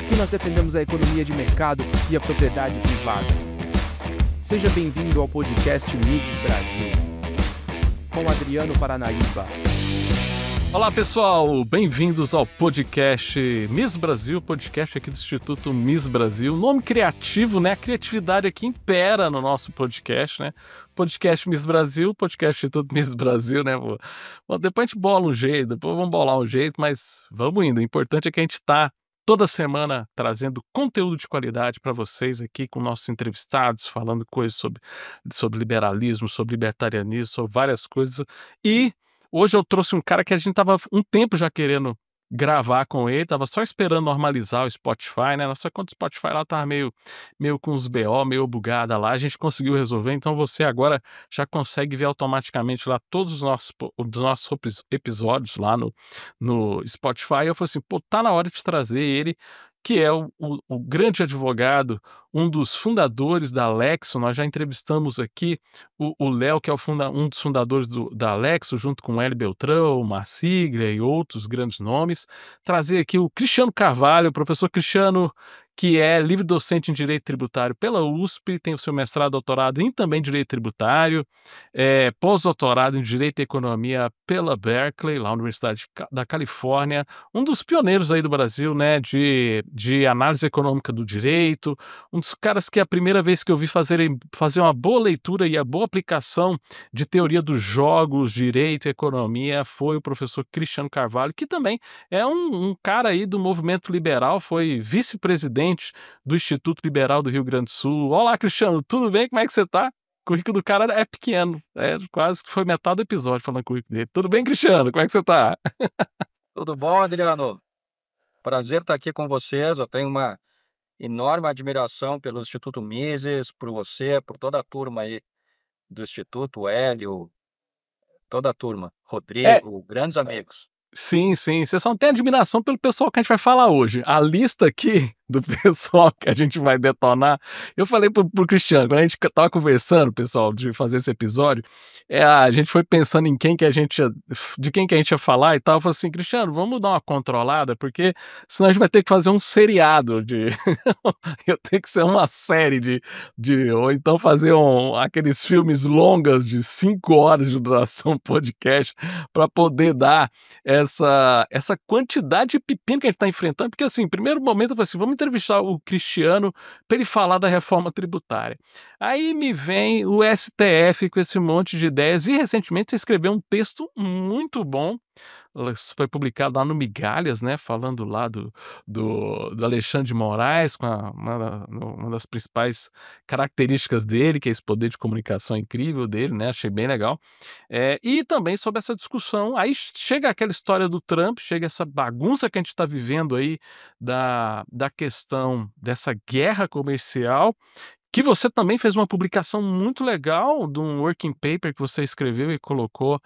Aqui nós defendemos a economia de mercado e a propriedade privada. Seja bem-vindo ao podcast Mises Brasil, com Adriano Paranaíba. Olá pessoal, bem-vindos ao podcast Miss Brasil, podcast aqui do Instituto Miss Brasil. Nome criativo, né? A criatividade aqui impera no nosso podcast, né? Podcast Miss Brasil, podcast Instituto Miss Brasil, né? Bom, depois a gente bola um jeito, depois vamos bolar um jeito, mas vamos indo. O importante é que a gente tá toda semana trazendo conteúdo de qualidade para vocês aqui com nossos entrevistados, falando coisas sobre liberalismo, sobre libertarianismo, sobre várias coisas. E hoje eu trouxe um cara que a gente tava um tempo já querendo gravar com ele, tava só esperando normalizar o Spotify, né? Só quando o Spotify lá tava meio com os BO, meio bugada lá, a gente conseguiu resolver, então você agora já consegue ver automaticamente lá todos os nossos episódios lá no Spotify. Eu falei assim, pô, tá na hora de trazer ele, que é o grande advogado, um dos fundadores da Lexo. Nós já entrevistamos aqui o Léo, que é um dos fundadores da Lexo, junto com o Hélio Beltrão, Marsiglia e outros grandes nomes. Trazer aqui o Cristiano Carvalho, o professor Cristiano, que é livre docente em Direito Tributário pela USP, tem o seu mestrado, doutorado em também Direito Tributário, pós-doutorado em Direito e Economia pela Berkeley, lá na Universidade da Califórnia, um dos pioneiros aí do Brasil, né, de análise econômica do direito, um dos caras que a primeira vez que eu vi fazer uma boa leitura e a boa aplicação de teoria dos jogos, direito e economia foi o professor Cristiano Carvalho, que também é um cara aí do movimento liberal, foi vice-presidente do Instituto Liberal do Rio Grande do Sul. Olá, Cristiano, tudo bem? Como é que você tá? O currículo do cara é pequeno, quase que foi metade do episódio falando o currículo dele. Tudo bem, Cristiano? Como é que você tá? Tudo bom, Adriano? Prazer estar aqui com vocês. Eu tenho uma enorme admiração pelo Instituto Mises, por você, por toda a turma aí do Instituto, o Hélio, toda a turma, É, Rodrigo, grandes amigos. sim, sim. Você só não tem admiração pelo pessoal que a gente vai falar hoje. A lista aqui do pessoal que a gente vai detonar, eu falei pro Cristiano, quando a gente tava conversando, pessoal, de fazer esse episódio, a gente foi pensando em de quem que a gente ia falar e tal. Eu falei assim, Cristiano, vamos dar uma controlada, porque senão a gente vai ter que fazer um seriado eu tenho que ser uma série ou então fazer aqueles filmes longas de 5 horas de duração podcast para poder dar essa quantidade de pepino que a gente está enfrentando, porque assim, em primeiro momento eu falei assim, vamos entrevistar o Cristiano para ele falar da reforma tributária. Aí me vem o STF com esse monte de ideias, e recentemente você escreveu um texto muito bom, foi publicado lá no Migalhas, né, falando lá do Alexandre de Moraes, com uma das principais características dele, que é esse poder de comunicação incrível dele, né, achei bem legal. E também sobre essa discussão, aí chega aquela história do Trump, chega essa bagunça que a gente está vivendo aí da questão dessa guerra comercial, que você também fez uma publicação muito legal de um working paper que você escreveu e colocou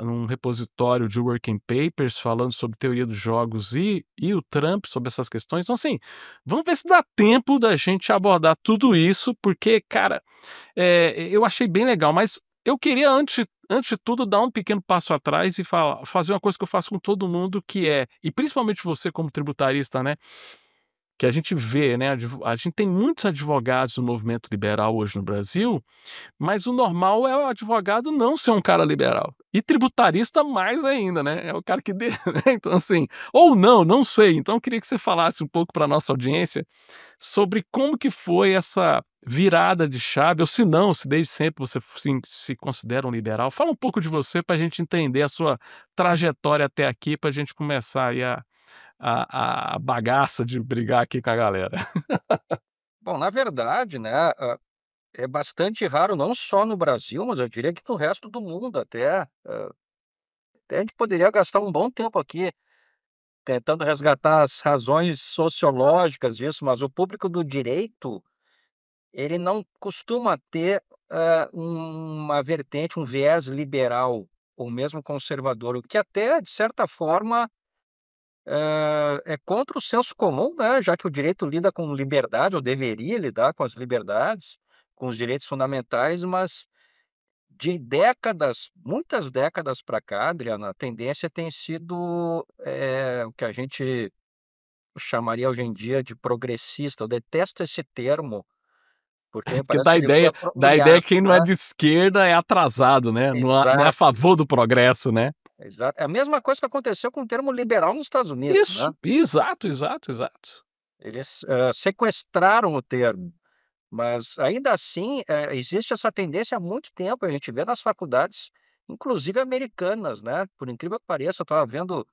num repositório de working papers falando sobre teoria dos jogos e o Trump sobre essas questões. Então, assim, vamos ver se dá tempo da gente abordar tudo isso, porque, cara, eu achei bem legal, mas eu queria, antes de tudo, dar um pequeno passo atrás e fazer uma coisa que eu faço com todo mundo, que e principalmente você como tributarista, né? Que a gente vê, né? A gente tem muitos advogados no movimento liberal hoje no Brasil, mas o normal é o advogado não ser um cara liberal. E tributarista mais ainda, né? É o cara que... né? Então, assim, ou não sei. Então, eu queria que você falasse um pouco para a nossa audiência sobre como que foi essa virada de chave, ou se não, se desde sempre você se considera um liberal. Fala um pouco de você para a gente entender a sua trajetória até aqui, para a gente começar aí a bagaça de brigar aqui com a galera. Bom, na verdade, né, é bastante raro, não só no Brasil, mas eu diria que no resto do mundo até. Até a gente poderia gastar um bom tempo aqui tentando resgatar as razões sociológicas disso, mas o público do direito, ele não costuma ter, uma vertente, um viés liberal ou mesmo conservador, o que até, de certa forma, é contra o senso comum, né, já que o direito lida com liberdade, ou deveria lidar com as liberdades, com os direitos fundamentais, mas de décadas, muitas décadas para cá, Adriana, a tendência tem sido, o que a gente chamaria hoje em dia de progressista. Eu detesto esse termo, porque me Porque parece que ele foi dá a ideia apropriado, que quem não é né? de esquerda é atrasado, né? Não é a Exato, favor do progresso, né? exato. É a mesma coisa que aconteceu com o termo liberal nos Estados Unidos, né? Isso, exato, exato, exato. Eles sequestraram o termo, mas ainda assim existe essa tendência há muito tempo. A gente vê nas faculdades, inclusive americanas, né? Por incrível que pareça, eu estava vendo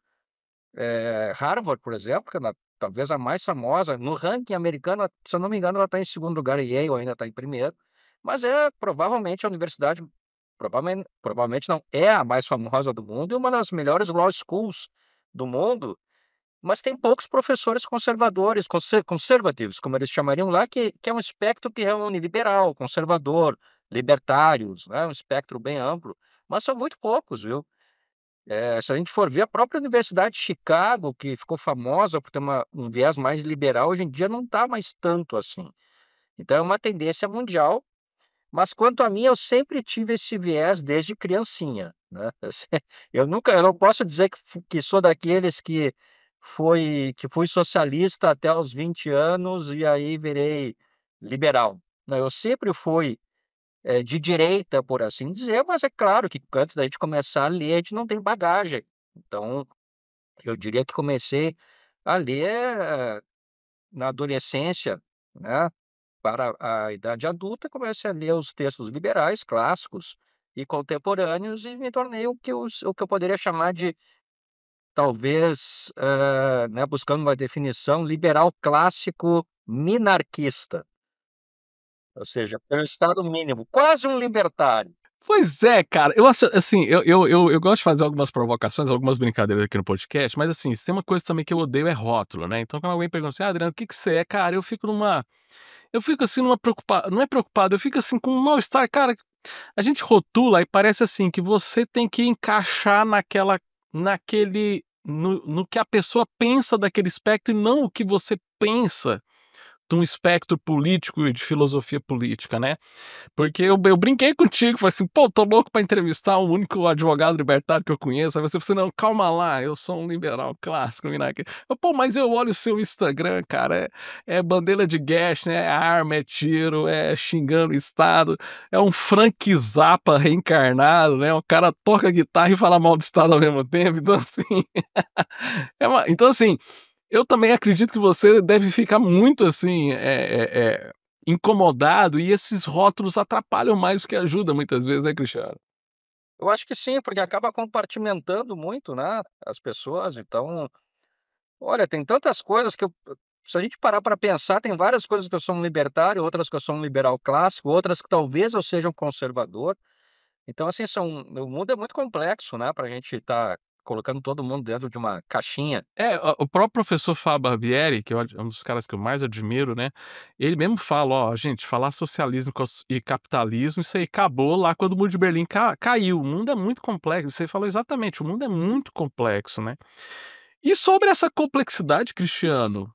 Harvard, por exemplo, que é talvez a mais famosa, no ranking americano, se eu não me engano, ela está em segundo lugar, e Yale ainda está em primeiro, mas é provavelmente a universidade, provavelmente não, é a mais famosa do mundo e uma das melhores law schools do mundo, mas tem poucos professores conservadores, conservativos, como eles chamariam lá, que é um espectro que reúne liberal, conservador, libertários, né, um espectro bem amplo, mas são muito poucos, viu? Se a gente for ver, a própria Universidade de Chicago, que ficou famosa por ter um viés mais liberal, hoje em dia não está mais tanto assim. Então é uma tendência mundial, mas quanto a mim, eu sempre tive esse viés desde criancinha, né? Eu não posso dizer que sou daqueles que fui socialista até os 20 anos e aí virei liberal. Não, eu sempre fui de direita, por assim dizer, mas é claro que antes da gente começar a ler, a gente não tem bagagem. Então, eu diria que comecei a ler na adolescência, né, para a idade adulta, comecei a ler os textos liberais, clássicos e contemporâneos e me tornei o que eu poderia chamar de, talvez, né, buscando uma definição, liberal clássico minarquista, ou seja, pelo Estado mínimo, quase um libertário. Pois é, cara. Eu acho, assim, eu gosto de fazer algumas provocações, algumas brincadeiras aqui no podcast, mas assim, se tem uma coisa também que eu odeio é rótulo, né? Então, quando alguém pergunta assim, Adriano, o que que você é? Cara, eu fico assim numa preocupada, não é preocupado, eu fico assim com um mal-estar, cara. A gente rotula e parece assim que você tem que encaixar no que a pessoa pensa daquele espectro e não o que você pensa de um espectro político e de filosofia política, né? Porque eu brinquei contigo, falei assim, pô, tô louco pra entrevistar o único advogado libertário que eu conheço. Aí você falou assim, não, calma lá, eu sou um liberal clássico. Pô, mas eu olho o seu Instagram, cara, é bandeira de guerra, né? É arma, é tiro, é xingando o Estado, é um Frank Zappa reencarnado, né? O cara toca guitarra e fala mal do Estado ao mesmo tempo. Então, assim, então, assim, eu também acredito que você deve ficar muito assim, incomodado, e esses rótulos atrapalham mais do que ajudam muitas vezes, né, Cristiano? Eu acho que sim, porque acaba compartimentando muito, né, as pessoas, então, olha, tem tantas coisas que se a gente parar para pensar, tem várias coisas que eu sou um libertário, outras que eu sou um liberal clássico, outras que talvez eu seja um conservador. Então, assim, o mundo é muito complexo, né, para a gente estar colocando todo mundo dentro de uma caixinha. O próprio professor Fábio Barbieri, que é um dos caras que eu mais admiro, né, ele mesmo fala: "Ó, gente, falar socialismo e capitalismo, isso aí acabou lá quando o muro de Berlim caiu, o mundo é muito complexo", você falou exatamente, o mundo é muito complexo, né. E sobre essa complexidade, Cristiano,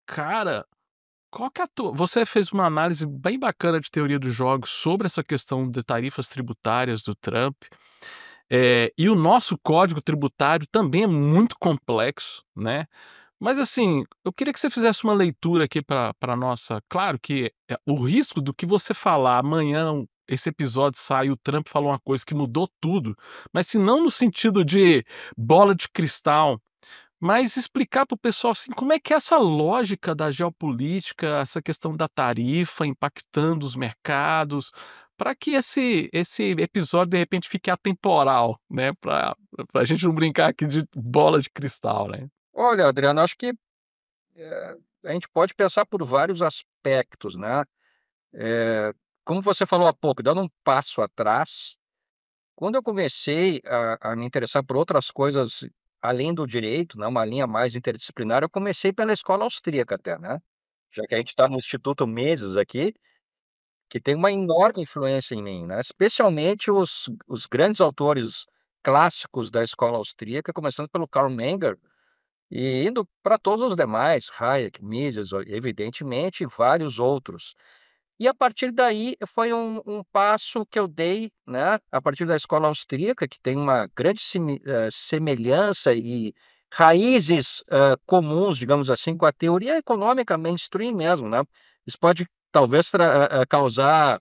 cara, qual que é a tua você fez uma análise bem bacana de teoria dos jogos sobre essa questão de tarifas tributárias do Trump, e o nosso código tributário também é muito complexo, né. Mas assim, eu queria que você fizesse uma leitura aqui para nossa, claro que, o risco do que você falar amanhã, esse episódio sai e o Trump falou uma coisa que mudou tudo, mas se não no sentido de bola de cristal, mas explicar para o pessoal, assim, como é que é essa lógica da geopolítica, essa questão da tarifa impactando os mercados, para que esse episódio, de repente, fique atemporal, né, para a gente não brincar aqui de bola de cristal, né. Olha, Adriano, acho que, a gente pode pensar por vários aspectos, né. Como você falou há pouco, dando um passo atrás, quando eu comecei a me interessar por outras coisas além do direito, né, uma linha mais interdisciplinar, eu comecei pela escola austríaca até, né, já que a gente está no Instituto Mises aqui, que tem uma enorme influência em mim, né, especialmente os grandes autores clássicos da escola austríaca, começando pelo Karl Menger e indo para todos os demais, Hayek, Mises, evidentemente, e vários outros. E a partir daí foi um passo que eu dei, né, a partir da escola austríaca, que tem uma grande semelhança e raízes comuns, digamos assim, com a teoria econômica mainstream mesmo, né? Isso pode talvez causar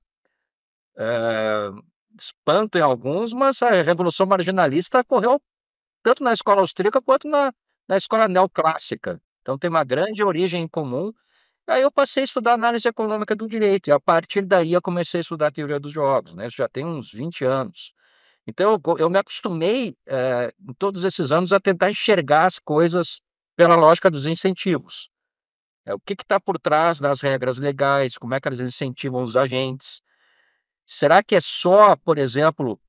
eh, espanto em alguns, mas a revolução marginalista ocorreu tanto na escola austríaca quanto na escola neoclássica. Então tem uma grande origem em comum. Aí eu passei a estudar análise econômica do direito, e a partir daí eu comecei a estudar a teoria dos jogos, né? Isso já tem uns 20 anos. Então eu me acostumei, em todos esses anos, a tentar enxergar as coisas pela lógica dos incentivos. O que está por trás das regras legais, como é que elas incentivam os agentes. Será que é só, por exemplo,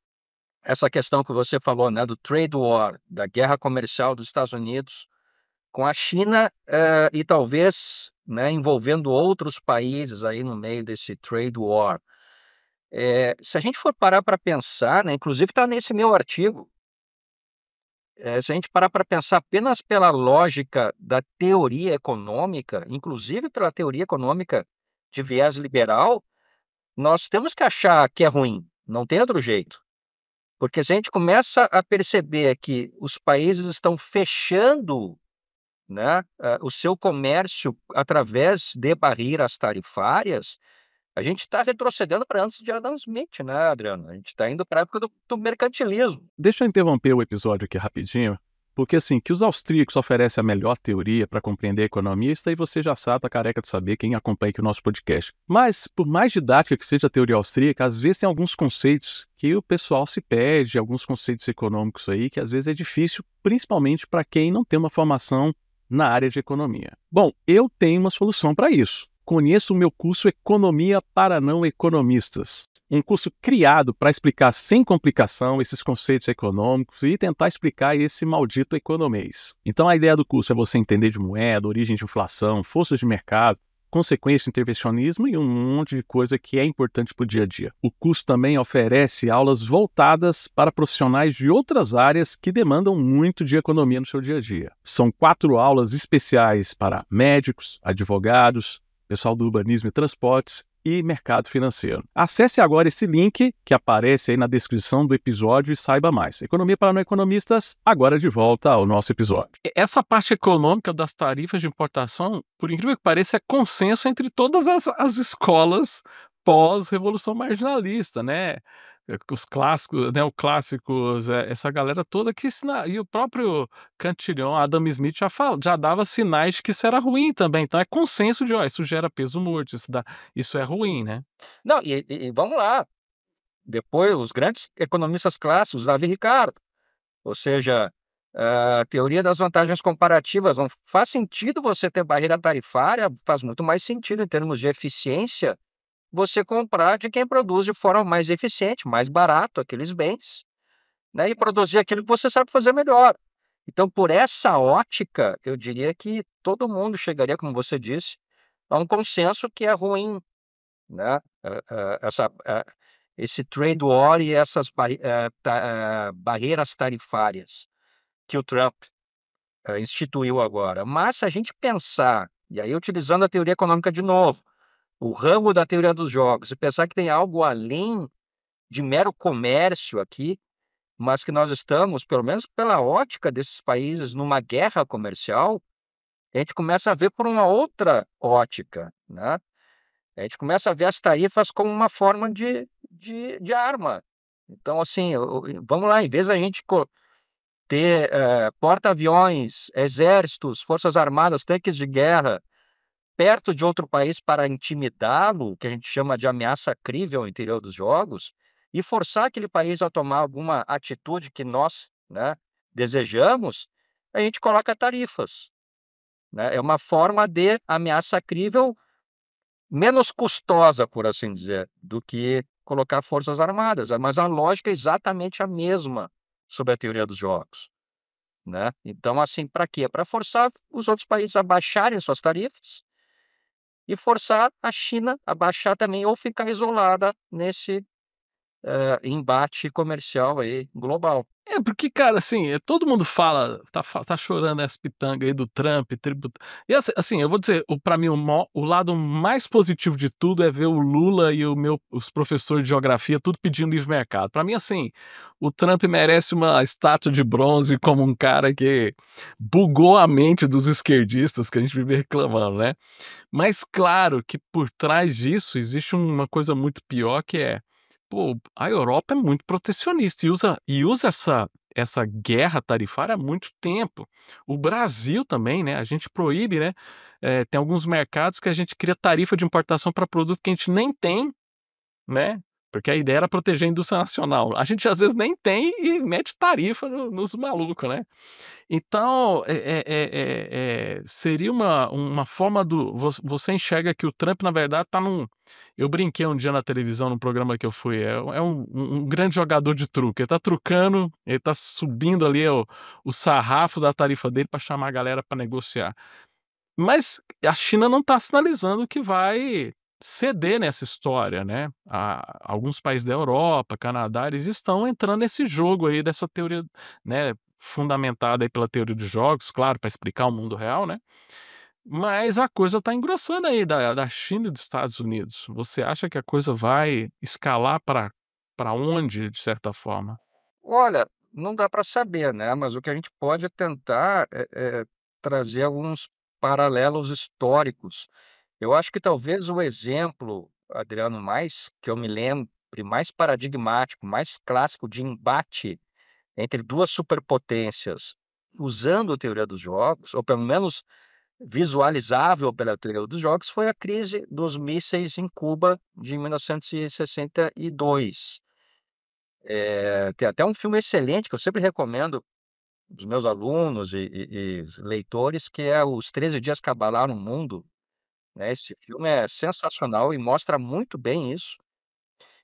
essa questão que você falou, né, do trade war, da guerra comercial dos Estados Unidos com a China, e talvez, né, envolvendo outros países aí no meio desse trade war. Se a gente for parar para pensar, né, inclusive está nesse meu artigo, se a gente parar para pensar apenas pela lógica da teoria econômica, inclusive pela teoria econômica de viés liberal, nós temos que achar que é ruim, não tem outro jeito. Porque se a gente começa a perceber que os países estão fechando, né, o seu comércio através de barreiras tarifárias, a gente está retrocedendo para antes de Adam Smith, né, Adriano? A gente está indo para a época do mercantilismo. Deixa eu interromper o episódio aqui rapidinho, porque assim, que os austríacos oferecem a melhor teoria para compreender a economia, isso aí você já sabe, tá careca de saber quem acompanha aqui o nosso podcast. Mas, por mais didática que seja a teoria austríaca, às vezes tem alguns conceitos que o pessoal se perde, alguns conceitos econômicos aí, que às vezes é difícil, principalmente para quem não tem uma formação na área de economia. Bom, eu tenho uma solução para isso. Conheço o meu curso Economia para Não Economistas. Um curso criado para explicar sem complicação esses conceitos econômicos e tentar explicar esse maldito economês. Então a ideia do curso é você entender de moeda, origem de inflação, forças de mercado, consequências do intervencionismo e um monte de coisa que é importante para o dia a dia. O curso também oferece aulas voltadas para profissionais de outras áreas que demandam muito de economia no seu dia a dia. São 4 aulas especiais para médicos, advogados, pessoal do urbanismo e transportes e mercado financeiro. Acesse agora esse link que aparece aí na descrição do episódio e saiba mais. Economia para não economistas, agora de volta ao nosso episódio. Essa parte econômica das tarifas de importação, por incrível que pareça, é consenso entre todas as escolas pós-revolução marginalista, né? Os clássicos, né, essa galera toda que e o próprio Cantillon, Adam Smith já dava sinais de que isso era ruim também. Então é consenso de, ó, isso gera peso morto, isso é ruim, né? Não, e vamos lá. Depois, os grandes economistas clássicos, Davi Ricardo, ou seja, a teoria das vantagens comparativas, não faz sentido você ter barreira tarifária, faz muito mais sentido em termos de eficiência você comprar de quem produz de forma mais eficiente, mais barato aqueles bens, né, e produzir aquilo que você sabe fazer melhor. Então, por essa ótica, eu diria que todo mundo chegaria, como você disse, a um consenso que é ruim, né, esse trade war e essas barreiras tarifárias que o Trump instituiu agora. Mas se a gente pensar, e aí utilizando a teoria econômica de novo, o ramo da teoria dos jogos, e pensar que tem algo além de mero comércio aqui, mas que nós estamos, pelo menos pela ótica desses países, numa guerra comercial, a gente começa a ver por uma outra ótica, né? A gente começa a ver as tarifas como uma forma de arma. Então, assim, vamos lá, em vez da gente ter porta-aviões, exércitos, forças armadas, tanques de guerra, perto de outro país para intimidá-lo, que a gente chama de ameaça crível no interior dos jogos, e forçar aquele país a tomar alguma atitude que nós, né, desejamos, a gente coloca tarifas, né? É uma forma de ameaça crível menos custosa, por assim dizer, do que colocar forças armadas, mas a lógica é exatamente a mesma sobre a teoria dos jogos, né? Então, assim, para quê? Para forçar os outros países a baixarem suas tarifas e forçar a China a baixar também ou ficar isolada embate comercial aí global. É, porque, cara, assim, todo mundo fala, tá chorando essa pitanga aí do Trump, tributa e assim, eu vou dizer, pra mim o lado mais positivo de tudo é ver o Lula e os professores de geografia tudo pedindo livre mercado. Pra mim, assim, o Trump merece uma estátua de bronze como um cara que bugou a mente dos esquerdistas que a gente vive reclamando, né. Mas claro que por trás disso existe uma coisa muito pior que é, pô, a Europa é muito protecionista e usa essa guerra tarifária há muito tempo. O Brasil também, né, a gente proíbe, né, tem alguns mercados que a gente cria tarifa de importação para produto que a gente nem tem, né, porque a ideia era proteger a indústria nacional. A gente às vezes nem tem e mete tarifa nos malucos, né. Então, seria uma forma você enxerga que o Trump, na verdade, tá num eu brinquei um dia na televisão, num programa que eu fui, é um grande jogador de truque, ele tá trucando, ele tá subindo ali o sarrafo da tarifa dele para chamar a galera para negociar. Mas a China não está sinalizando que vai ceder nessa história, né. Alguns países da Europa, Canadá, eles estão entrando nesse jogo aí dessa teoria, né, fundamentada aí pela teoria dos jogos, claro, para explicar o mundo real, né. Mas a coisa está engrossando aí da China e dos Estados Unidos. Você acha que a coisa vai escalar para onde, de certa forma? Olha, não dá para saber, né, mas o que a gente pode tentar é trazer alguns paralelos históricos. Eu acho que talvez o exemplo, Adriano, mais que eu me lembre, mais paradigmático, mais clássico de embate entre 2 superpotências, usando a teoria dos jogos, ou pelo menos visualizável pela teoria dos jogos, foi a crise dos mísseis em Cuba de 1962. Tem até um filme excelente que eu sempre recomendo os meus alunos e leitores, que é Os 13 Dias que Abalaram o Mundo, né. Esse filme é sensacional e mostra muito bem isso,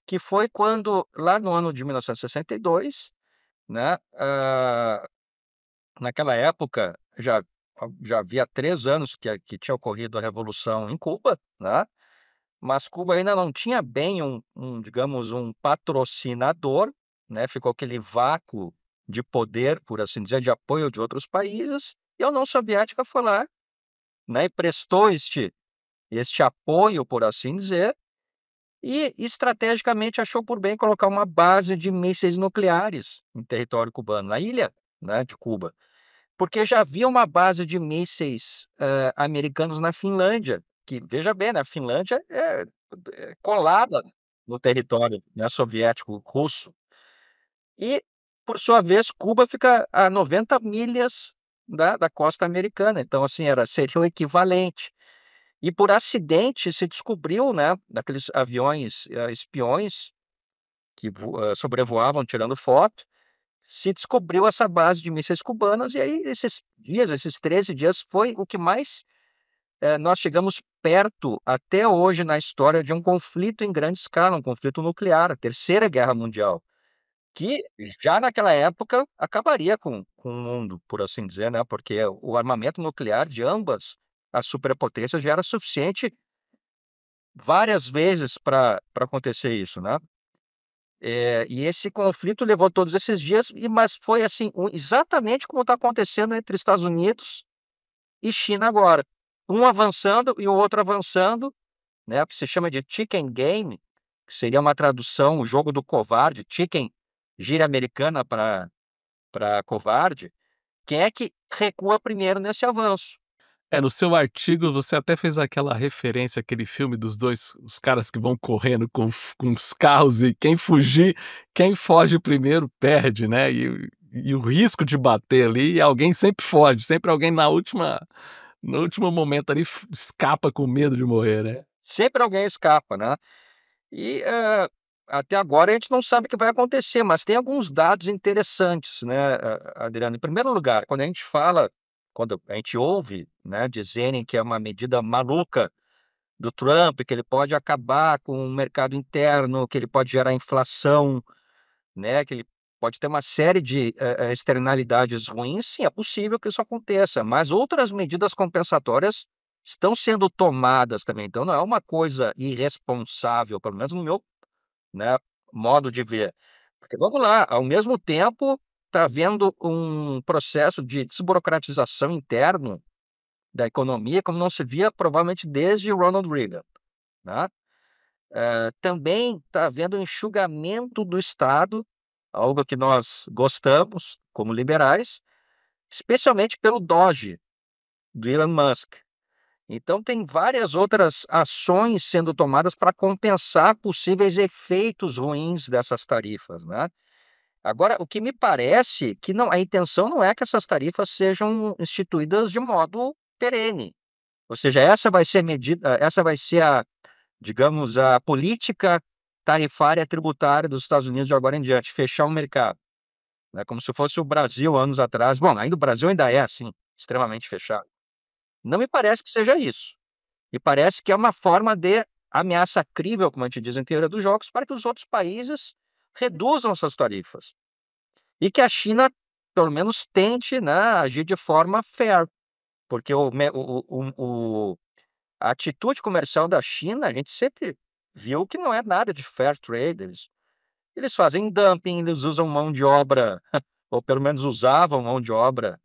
que foi quando, lá no ano de 1962, né, naquela época já havia 3 anos que tinha ocorrido a revolução em Cuba, né, mas Cuba ainda não tinha bem digamos, um patrocinador, né, ficou aquele vácuo de poder, por assim dizer, de apoio de outros países, e a União Soviética foi lá, né, e prestou este apoio, por assim dizer, e estrategicamente achou por bem colocar uma base de mísseis nucleares em território cubano, na ilha, né, de Cuba. Porque já havia uma base de mísseis, americanos na Finlândia, que veja bem, né, a Finlândia é colada no território, né, soviético russo. E, por sua vez, Cuba fica a 90 milhas da costa americana, então, assim, seria o equivalente. E por acidente se descobriu, né, daqueles aviões, espiões que sobrevoavam tirando foto, se descobriu essa base de mísseis cubanas, e aí esses 13 dias foi o que mais, nós chegamos perto até hoje na história de um conflito em grande escala, um conflito nuclear, a Terceira Guerra Mundial, que já naquela época acabaria com o mundo, por assim dizer, né, porque o armamento nuclear de ambas as superpotências já era suficiente várias vezes para acontecer isso, né. E esse conflito levou todos esses dias, mas foi assim, exatamente como está acontecendo entre Estados Unidos e China agora. Um avançando e o outro avançando, né, o que se chama de chicken game, que seria uma tradução, o jogo do covarde, chicken, gíria americana para covarde. Quem é que recua primeiro nesse avanço? No seu artigo você até fez aquela referência àquele filme dos 2 os caras que vão correndo com os carros e quem foge primeiro perde, né, e o risco de bater ali, alguém sempre foge, sempre alguém no último momento ali escapa com medo de morrer, né. Sempre alguém escapa, né. E, até agora a gente não sabe o que vai acontecer, mas tem alguns dados interessantes, né, Adriano. Em primeiro lugar, quando a gente ouve, né, dizerem que é uma medida maluca do Trump, que ele pode acabar com o mercado interno, que ele pode gerar inflação, né, que ele pode ter uma série de, externalidades ruins, sim, é possível que isso aconteça, mas outras medidas compensatórias estão sendo tomadas também, então não é uma coisa irresponsável, pelo menos no meu, né, modo de ver. Porque vamos lá, ao mesmo tempo está havendo um processo de desburocratização interno da economia como não se via provavelmente desde Ronald Reagan, né? Também está havendo um enxugamento do Estado, algo que nós gostamos como liberais, especialmente pelo DOGE, do Elon Musk. Então tem várias outras ações sendo tomadas para compensar possíveis efeitos ruins dessas tarifas, né? Agora, o que me parece que não, a intenção não é que essas tarifas sejam instituídas de modo perene. Ou seja, essa vai ser medida, essa vai ser a, digamos, a política tarifária tributária dos Estados Unidos de agora em diante, fechar o mercado, né? Como se fosse o Brasil anos atrás. Bom, ainda o Brasil ainda é assim, extremamente fechado. Não me parece que seja isso. Me parece que é uma forma de ameaça crível, como a gente diz em teoria dos jogos, para que os outros países reduzam suas tarifas. E que a China, pelo menos, tente, né, agir de forma fair, porque a atitude comercial da China, a gente sempre viu que não é nada de fair trade. Eles fazem dumping, eles usam mão de obra, ou pelo menos usavam mão de obra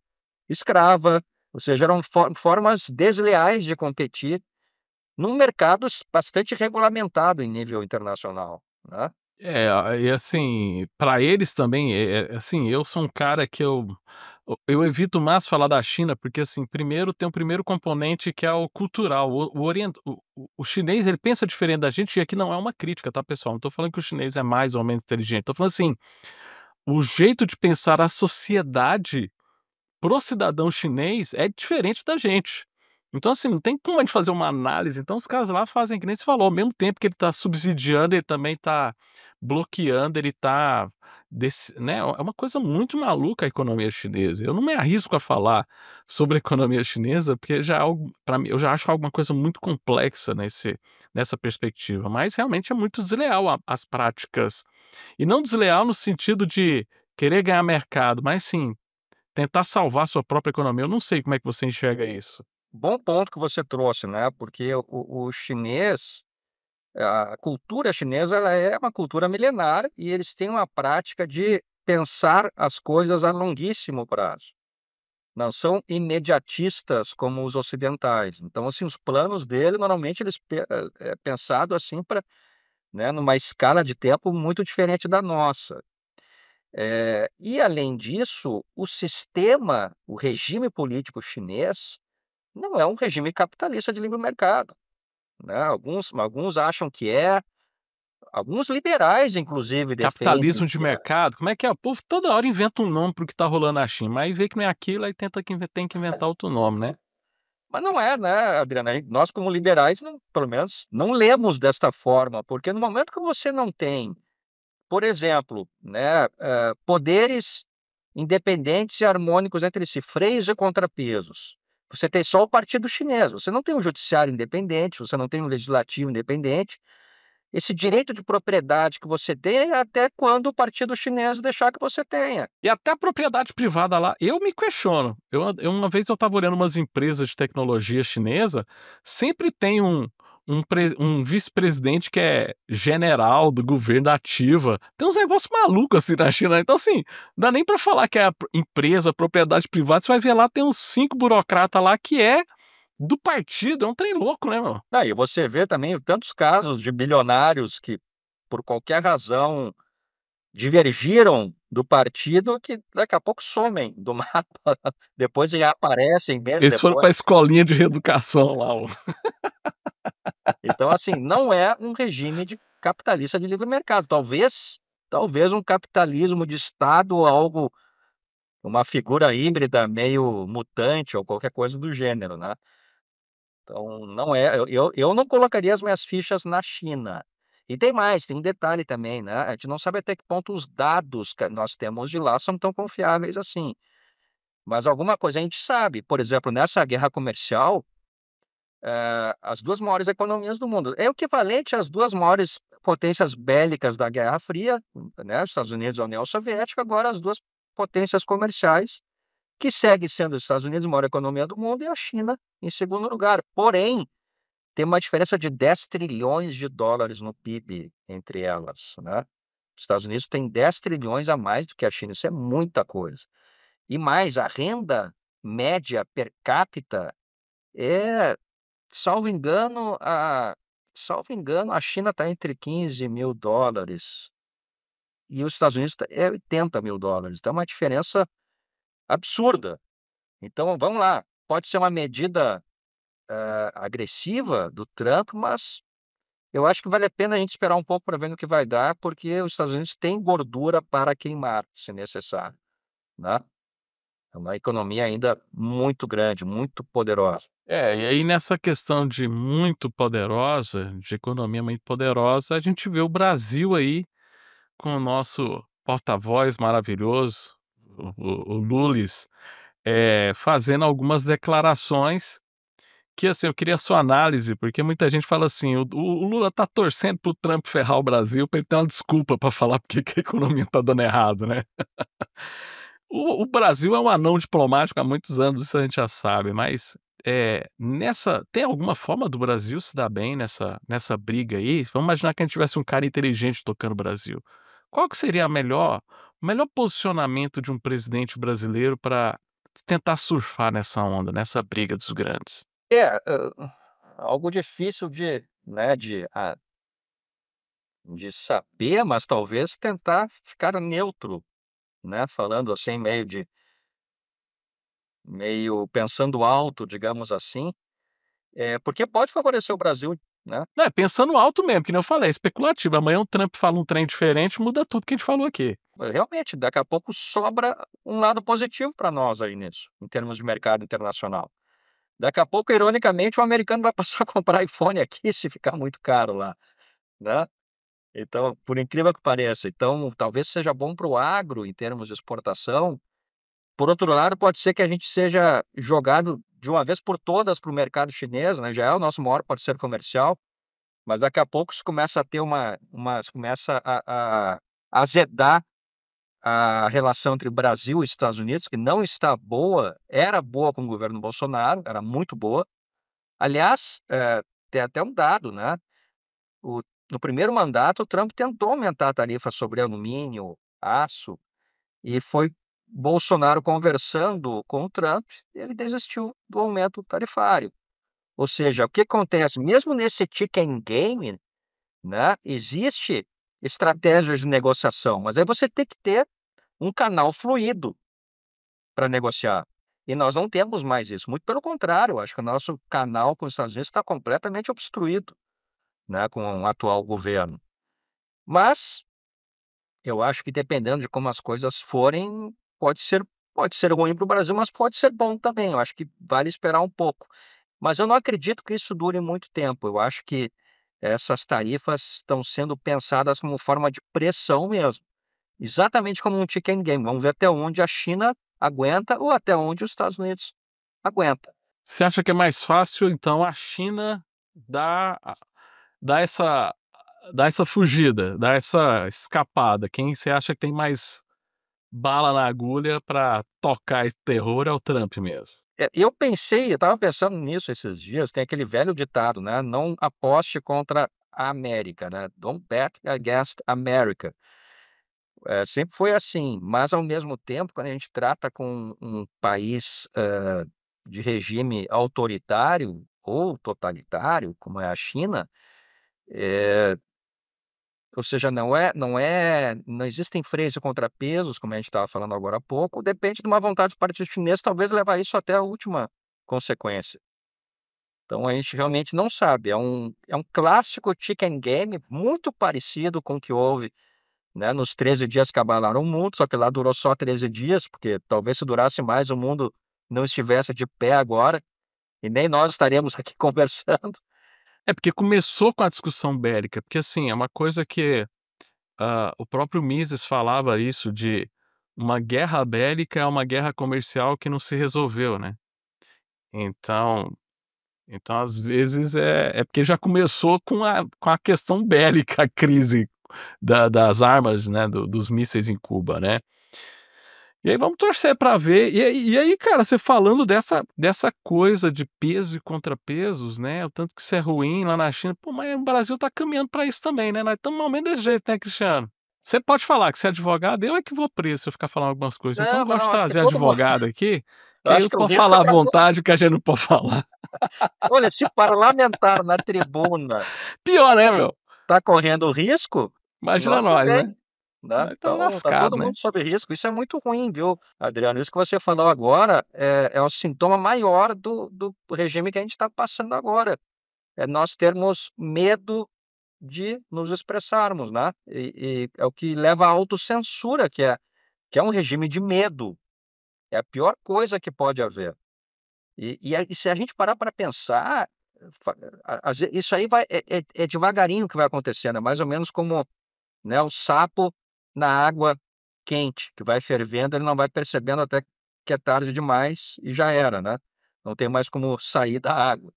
escrava, ou seja, eram formas desleais de competir num mercado bastante regulamentado em nível internacional, né? E assim, para eles também, assim, eu sou um cara que eu evito mais falar da China, porque assim, primeiro tem o primeiro componente que é o cultural, o chinês ele pensa diferente da gente, e aqui não é uma crítica, tá, pessoal? Não tô falando que o chinês é mais ou menos inteligente, tô falando assim, o jeito de pensar a sociedade pro cidadão chinês é diferente da gente. Então, assim, não tem como a gente fazer uma análise. Então, os caras lá fazem que nem você falou, ao mesmo tempo que ele tá subsidiando, ele também tá bloqueando, ele tá né? É uma coisa muito maluca a economia chinesa. Eu não me arrisco a falar sobre a economia chinesa, porque já é algo, para mim, eu já acho alguma coisa muito complexa nessa perspectiva. Mas realmente é muito desleal as práticas. E não desleal no sentido de querer ganhar mercado, mas sim tentar salvar sua própria economia. Eu não sei como é que você enxerga isso. Bom ponto que você trouxe, né? Porque o chinês, a cultura chinesa, ela é uma cultura milenar e eles têm uma prática de pensar as coisas a longuíssimo prazo. Não são imediatistas como os ocidentais. Então, assim, os planos dele, normalmente, eles é pensado assim para, né, numa escala de tempo muito diferente da nossa. E além disso, o sistema, o regime político chinês não é um regime capitalista de livre mercado, né? Alguns acham que é, alguns liberais, inclusive, defendem Capitalismo de que é. mercado, como é que é? O povo toda hora inventa um nome para o que está rolando na China, mas aí vê que não é aquilo, aí tem que inventar outro nome, né? Mas não é, né, Adriana? Nós, como liberais, não, pelo menos, não lemos desta forma, porque no momento que você não tem, por exemplo, né, poderes independentes e harmônicos entre si, freios e contrapesos, você tem só o partido chinês, você não tem um judiciário independente, você não tem um legislativo independente. Esse direito de propriedade que você tem é até quando o partido chinês deixar que você tenha. E até a propriedade privada lá, eu me questiono. Uma vez eu estava olhando umas empresas de tecnologia chinesa, sempre tem um vice-presidente que é general do governo da ativa. Tem uns negócios malucos assim na China. Então, assim, não dá nem para falar que é a empresa, propriedade privada. Você vai ver lá, tem uns 5 burocratas lá que é do partido. É um trem louco, né, meu? E você vê também tantos casos de bilionários que, por qualquer razão, divergiram do partido que daqui a pouco somem do mapa, depois já aparecem meses Eles foram depois. pra escolinha de reeducação lá. Então, assim, não é um regime de capitalista de livre mercado. Talvez um capitalismo de Estado ou algo, uma figura híbrida meio mutante ou qualquer coisa do gênero, né? Então, não é, eu não colocaria as minhas fichas na China. E tem mais, tem um detalhe também, né? A gente não sabe até que ponto os dados que nós temos de lá são tão confiáveis assim. Mas alguma coisa a gente sabe. Por exemplo, nessa guerra comercial, as duas maiores economias do mundo é o equivalente às duas maiores potências bélicas da Guerra Fria, né? Os Estados Unidos e a União Soviética, agora as duas potências comerciais, que segue sendo os Estados Unidos a maior economia do mundo e a China em segundo lugar. Porém, tem uma diferença de 10 trilhões de dólares no PIB entre elas, né? Os Estados Unidos tem 10 trilhões a mais do que a China, isso é muita coisa. E mais, a renda média per capita é, salvo engano, a China está entre $15.000 e os Estados Unidos é $80.000. Então é uma diferença absurda. Então vamos lá, pode ser uma medida agressiva do Trump, mas eu acho que vale a pena a gente esperar um pouco para ver no que vai dar, porque os Estados Unidos têm gordura para queimar, se necessário, né? É uma economia ainda muito grande, muito poderosa. E aí nessa questão de muito poderosa, de economia muito poderosa, a gente vê o Brasil aí com o nosso porta-voz maravilhoso, o Lulis, fazendo algumas declarações que, assim, eu queria a sua análise, porque muita gente fala assim: o Lula tá torcendo pro Trump ferrar o Brasil pra ele ter uma desculpa pra falar porque que a economia tá dando errado, né. O Brasil é um anão diplomático há muitos anos, isso a gente já sabe, mas, tem alguma forma do Brasil se dar bem nessa briga aí? Vamos imaginar que a gente tivesse um cara inteligente tocando o Brasil. Qual que seria o melhor posicionamento de um presidente brasileiro para tentar surfar nessa onda, nessa briga dos grandes? Algo difícil de, né, de saber, mas talvez tentar ficar neutro, né, falando assim, meio pensando alto, digamos assim, porque pode favorecer o Brasil, né. Pensando alto mesmo, que nem eu falei, é especulativo. Amanhã o Trump fala um trem diferente, muda tudo que a gente falou aqui. Realmente, daqui a pouco sobra um lado positivo para nós aí nisso, em termos de mercado internacional. Daqui a pouco, ironicamente, o americano vai passar a comprar iPhone aqui se ficar muito caro lá, né. Então, por incrível que pareça, então talvez seja bom para o agro em termos de exportação. Por outro lado, pode ser que a gente seja jogado de uma vez por todas para o mercado chinês, né, já é o nosso maior parceiro comercial, mas daqui a pouco isso começa a ter começa a azedar a relação entre Brasil e Estados Unidos, que não está boa, era boa com o governo Bolsonaro, era muito boa. Aliás, tem até um dado, né, o no primeiro mandato o Trump tentou aumentar a tarifa sobre alumínio, aço, e foi Bolsonaro conversando com o Trump, ele desistiu do aumento tarifário. Ou seja, o que acontece? Mesmo nesse chicken game, né, existe estratégias de negociação, mas aí você tem que ter um canal fluido para negociar. E nós não temos mais isso, muito pelo contrário, eu acho que o nosso canal com os Estados Unidos está completamente obstruído, né, com o atual governo. Mas eu acho que dependendo de como as coisas forem, pode ser ruim para o Brasil, mas pode ser bom também, eu acho que vale esperar um pouco. Mas eu não acredito que isso dure muito tempo, eu acho que essas tarifas estão sendo pensadas como forma de pressão mesmo, exatamente como um chicken game, vamos ver até onde a China aguenta ou até onde os Estados Unidos aguenta. Você acha que é mais fácil, então, a China dar a dar essa dar essa fugida, dar essa escapada? Quem você acha que tem mais bala na agulha pra tocar esse terror é o Trump mesmo? Eu estava pensando nisso esses dias, tem aquele velho ditado, né, não aposte contra a América, né, don't bet against America. Sempre foi assim, mas ao mesmo tempo, quando a gente trata com um país, de regime autoritário ou totalitário, como é a China, eh, ou seja, não existem freios e contrapesos, como a gente estava falando agora há pouco, depende de uma vontade do partido chinês, talvez levar isso até a última consequência. Então a gente realmente não sabe, é um clássico chicken game, muito parecido com o que houve, né, nos 13 dias que abalaram o mundo, só que lá durou só 13 dias, porque talvez se durasse mais o mundo não estivesse de pé agora, e nem nós estaríamos aqui conversando. É, porque começou com a discussão bélica, porque, assim, é uma coisa que, o próprio Mises falava isso de uma guerra bélica é uma guerra comercial que não se resolveu, né. Então às vezes, é porque já começou com a questão bélica, a crise das armas, né, dos mísseis em Cuba, né. E aí vamos torcer pra ver. E aí, cara, você falando dessa coisa de peso e contrapesos, né, o tanto que isso é ruim lá na China, pô, mas o Brasil tá caminhando pra isso também, né, nós estamos mais ou menos desse jeito, né, Cristiano? Você pode falar que você é advogado, eu é que vou preso se eu ficar falando algumas coisas. Então eu Não, gosto de não, acho que trazer todo mundo. advogado aqui, Eu que aí acho eu que o posso risco é falar à para todo. vontade o que a gente não pode falar. Olha, se parlamentar na tribuna Pior, né, meu? está correndo risco, Imagina nós nós, né? também, né? Nós estamos Então, está todo lascados, né? mundo sob risco. Isso é muito ruim, viu, Adriano? Isso que você falou agora é o sintoma maior do regime que a gente está passando agora. É nós termos medo de nos expressarmos, né? E é o que leva à autocensura, que é um regime de medo. É a pior coisa que pode haver. E se a gente parar para pensar, fa às ve isso aí vai é devagarinho que vai acontecendo, é mais ou menos como, né, o sapo na água quente, que vai fervendo, ele não vai percebendo até que é tarde demais e já era, né, não tem mais como sair da água.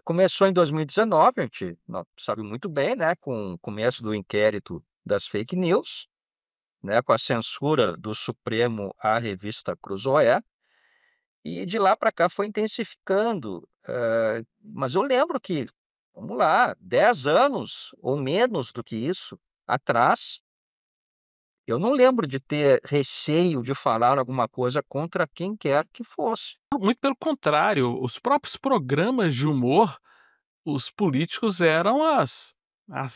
Começou em 2019, a gente sabe muito bem, né, com o começo do inquérito das fake news, né, com a censura do Supremo à revista Cruzoé. E de lá para cá foi intensificando, mas eu lembro que, vamos lá, 10 anos ou menos do que isso atrás, eu não lembro de ter receio de falar alguma coisa contra quem quer que fosse. Muito pelo contrário, os próprios programas de humor, os políticos eram as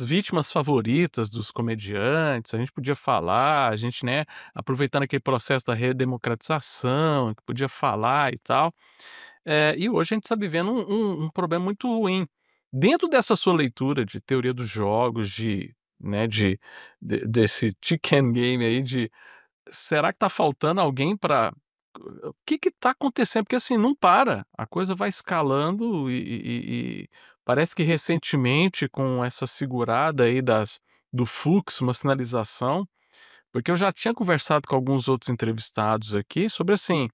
vítimas favoritas dos comediantes, a gente podia falar, a gente, né, aproveitando aquele processo da redemocratização, que podia falar e tal. E hoje a gente está vivendo um problema muito ruim. Dentro dessa sua leitura de teoria dos jogos, né, desse chicken game aí de será que está faltando alguém para o que está acontecendo? Porque assim, não para, a coisa vai escalando e parece que recentemente com essa segurada aí do fluxo, uma sinalização, porque eu já tinha conversado com alguns outros entrevistados aqui sobre assim,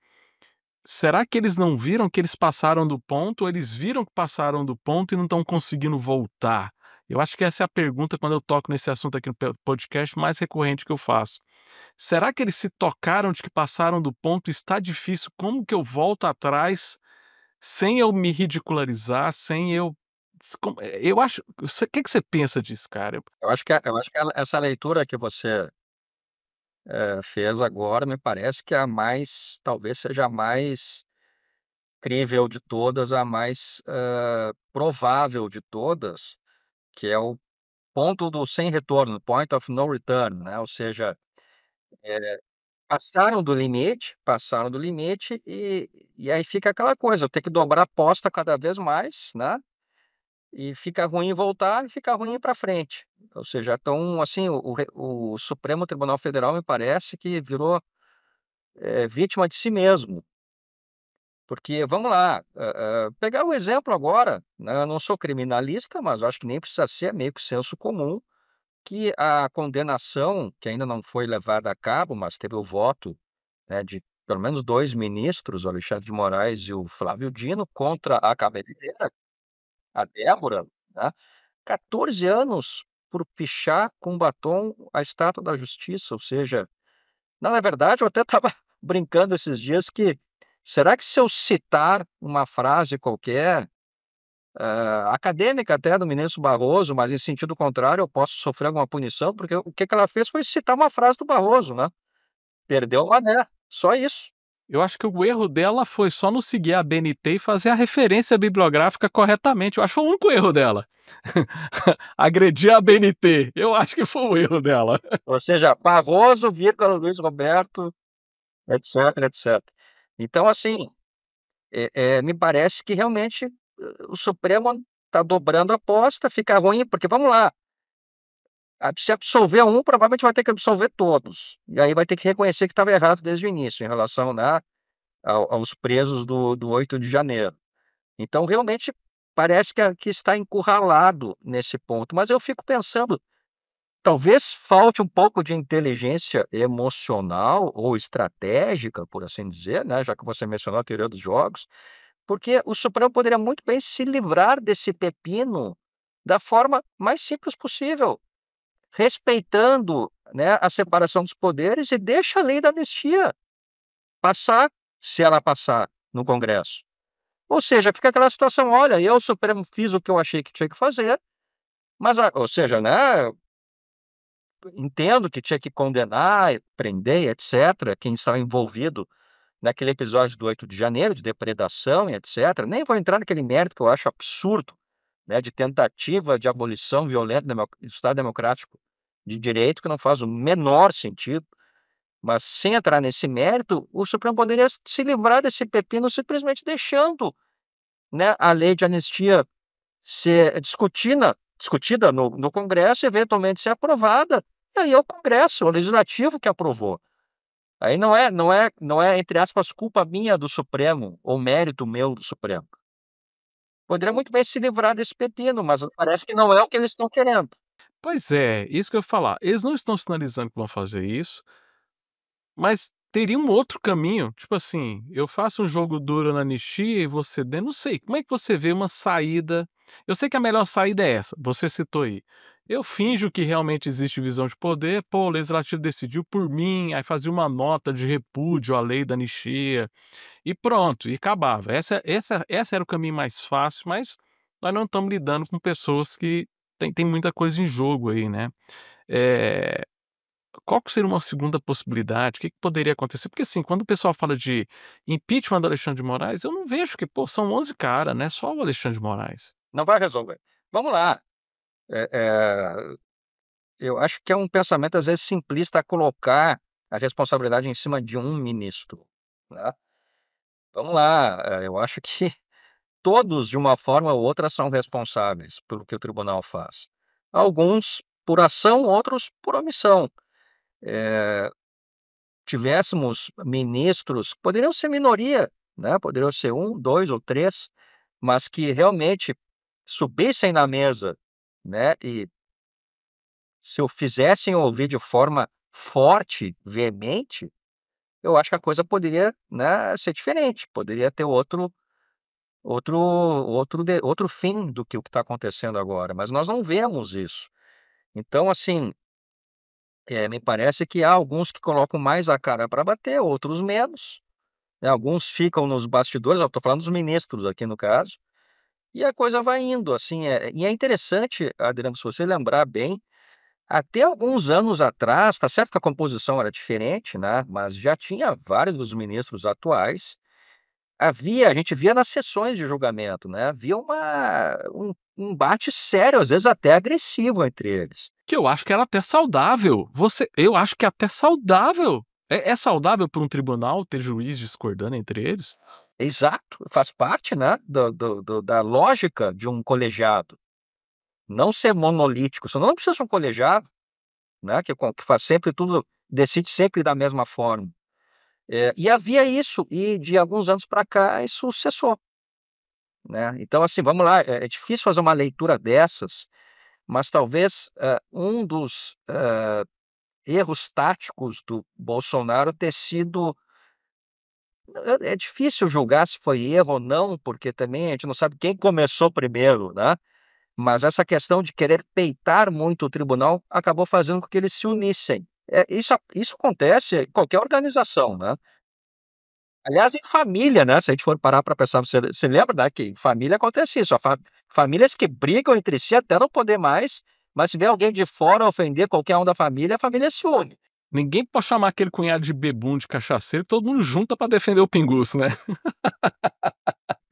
será que eles não viram que eles passaram do ponto ou eles viram que passaram do ponto e não estão conseguindo voltar? Eu acho que essa é a pergunta quando eu toco nesse assunto aqui no podcast mais recorrente que eu faço. Será que eles se tocaram de que passaram do ponto, está difícil, como que eu volto atrás sem eu me ridicularizar, sem eu eu acho o que que você pensa disso, cara? Eu acho que essa leitura que você, fez agora, me parece que é a mais talvez seja a mais crível de todas, a mais, provável de todas, que é o ponto do sem retorno, point of no return, né, ou seja, passaram do limite e aí fica aquela coisa, ter que dobrar a aposta cada vez mais, né, e fica ruim voltar e fica ruim ir pra frente. Ou seja, então, assim, o Supremo Tribunal Federal me parece que virou, vítima de si mesmo, porque vamos lá, pegar o exemplo agora, né, eu não sou criminalista, mas eu acho que nem precisa ser, é meio que senso comum, que a condenação, que ainda não foi levada a cabo, mas teve o voto, né, de pelo menos 2 ministros, o Alexandre de Moraes e o Flávio Dino, contra a cabeleireira, a Débora, né, 14 anos por pichar com batom a estátua da Justiça, ou seja, não, na verdade eu até estava brincando esses dias que, será que se eu citar uma frase qualquer, acadêmica até do ministro Barroso, mas em sentido contrário, eu posso sofrer alguma punição? Porque o que que ela fez foi citar uma frase do Barroso, né, perdeu o mané, só isso. Eu acho que o erro dela foi só não seguir a BNT e fazer a referência bibliográfica corretamente, eu acho que foi o único erro dela. Agredir a BNT, eu acho que foi o erro dela. Ou seja, Barroso, vírgula, Luiz Roberto, etc, etc. Então, assim, me parece que realmente, o Supremo está dobrando a aposta, fica ruim, porque vamos lá, se absolver um, provavelmente vai ter que absolver todos, e aí vai ter que reconhecer que estava errado desde o início, em relação, né, aos presos do 8 de janeiro. Então, realmente, parece que está encurralado nesse ponto, mas eu fico pensando, talvez falte um pouco de inteligência emocional ou estratégica, por assim dizer, né, já que você mencionou a teoria dos jogos, porque o Supremo poderia muito bem se livrar desse pepino da forma mais simples possível, respeitando, né, a separação dos poderes e deixa a lei da anistia passar, se ela passar no Congresso. Ou seja, fica aquela situação: "Olha, eu, Supremo, fiz o que eu achei que tinha que fazer, mas a", ou seja, né, entendo que tinha que condenar, prender, etc., quem estava envolvido naquele episódio do 8 de janeiro, de depredação e etc. Nem vou entrar naquele mérito que eu acho absurdo, né, de tentativa de abolição violenta do Estado Democrático de Direito, que não faz o menor sentido. Mas sem entrar nesse mérito, o Supremo poderia se livrar desse pepino simplesmente deixando, né, a lei de anistia ser discutida no Congresso, eventualmente ser aprovada, e aí é o Congresso, o Legislativo que aprovou. Aí não é, entre aspas, culpa minha do Supremo, ou mérito meu do Supremo. Poderia muito bem se livrar desse pepino, mas parece que não é o que eles estão querendo. Pois é, isso que eu ia falar. Eles não estão sinalizando que vão fazer isso, mas teria um outro caminho, tipo assim, eu faço um jogo duro na anistia e você não sei, como é que você vê uma saída? Eu sei que a melhor saída é essa, você citou aí. Eu finjo que realmente existe visão de poder, pô, o legislativo decidiu por mim, aí fazia uma nota de repúdio à lei da anistia e pronto, e acabava. Essa era o caminho mais fácil, mas nós não estamos lidando com pessoas que tem muita coisa em jogo aí, né? Eh, Qual que seria uma segunda possibilidade? O que que poderia acontecer? Porque, assim, quando o pessoal fala de impeachment do Alexandre de Moraes, eu não vejo que, pô, são 11 cara, não é só o Alexandre de Moraes. Não vai resolver. Vamos lá. Eh eh, eu acho que é um pensamento, às vezes, simplista colocar a responsabilidade em cima de um ministro, né. Vamos lá, eu acho que todos, de uma forma ou outra, são responsáveis pelo que o tribunal faz. Alguns por ação, outros por omissão. Eh, Tivéssemos ministros, poderiam ser minoria, né, poderiam ser um, 2 ou 3, mas que realmente subissem na mesa, né, e se o fizessem ouvir de forma forte, veemente, eu acho que a coisa poderia, né, ser diferente, poderia ter outro fim do que o que está acontecendo agora, mas nós não vemos isso. Então, assim, me parece que há alguns que colocam mais a cara para bater, outros menos, né, alguns ficam nos bastidores, eu estou falando dos ministros aqui no caso, e a coisa vai indo, assim, e é interessante, Adriano, se você lembrar bem, até alguns anos atrás, tá certo que a composição era diferente, né, mas já tinha vários dos ministros atuais. A gente via nas sessões de julgamento, né, havia um embate sério, às vezes até agressivo entre eles. Que eu acho que era até saudável. Eu acho que é até saudável. É saudável para um tribunal ter juiz discordando entre eles? Exato, faz parte, né, da lógica de um colegiado, não ser monolítico, senão não precisa de um colegiado, né, que faz sempre tudo, decide sempre da mesma forma. E havia isso, e de alguns anos para cá isso cessou, né. Então, assim, vamos lá, é difícil fazer uma leitura dessas, mas talvez, um dos, erros táticos do Bolsonaro ter sido, é difícil julgar se foi erro ou não, porque também a gente não sabe quem começou primeiro, né, mas essa questão de querer peitar muito o tribunal acabou fazendo com que eles se unissem. Isso acontece em qualquer organização, né. Aliás, em família, né, se a gente for parar para pensar, você lembra, né, que em família acontece isso, a famílias que brigam entre si até não poder mais, mas se vê alguém de fora ofender qualquer um da família, a família se une, Ninguém pode chamar aquele cunhado de bebum, de cachaceiro, todo mundo junta para defender o pinguço, né?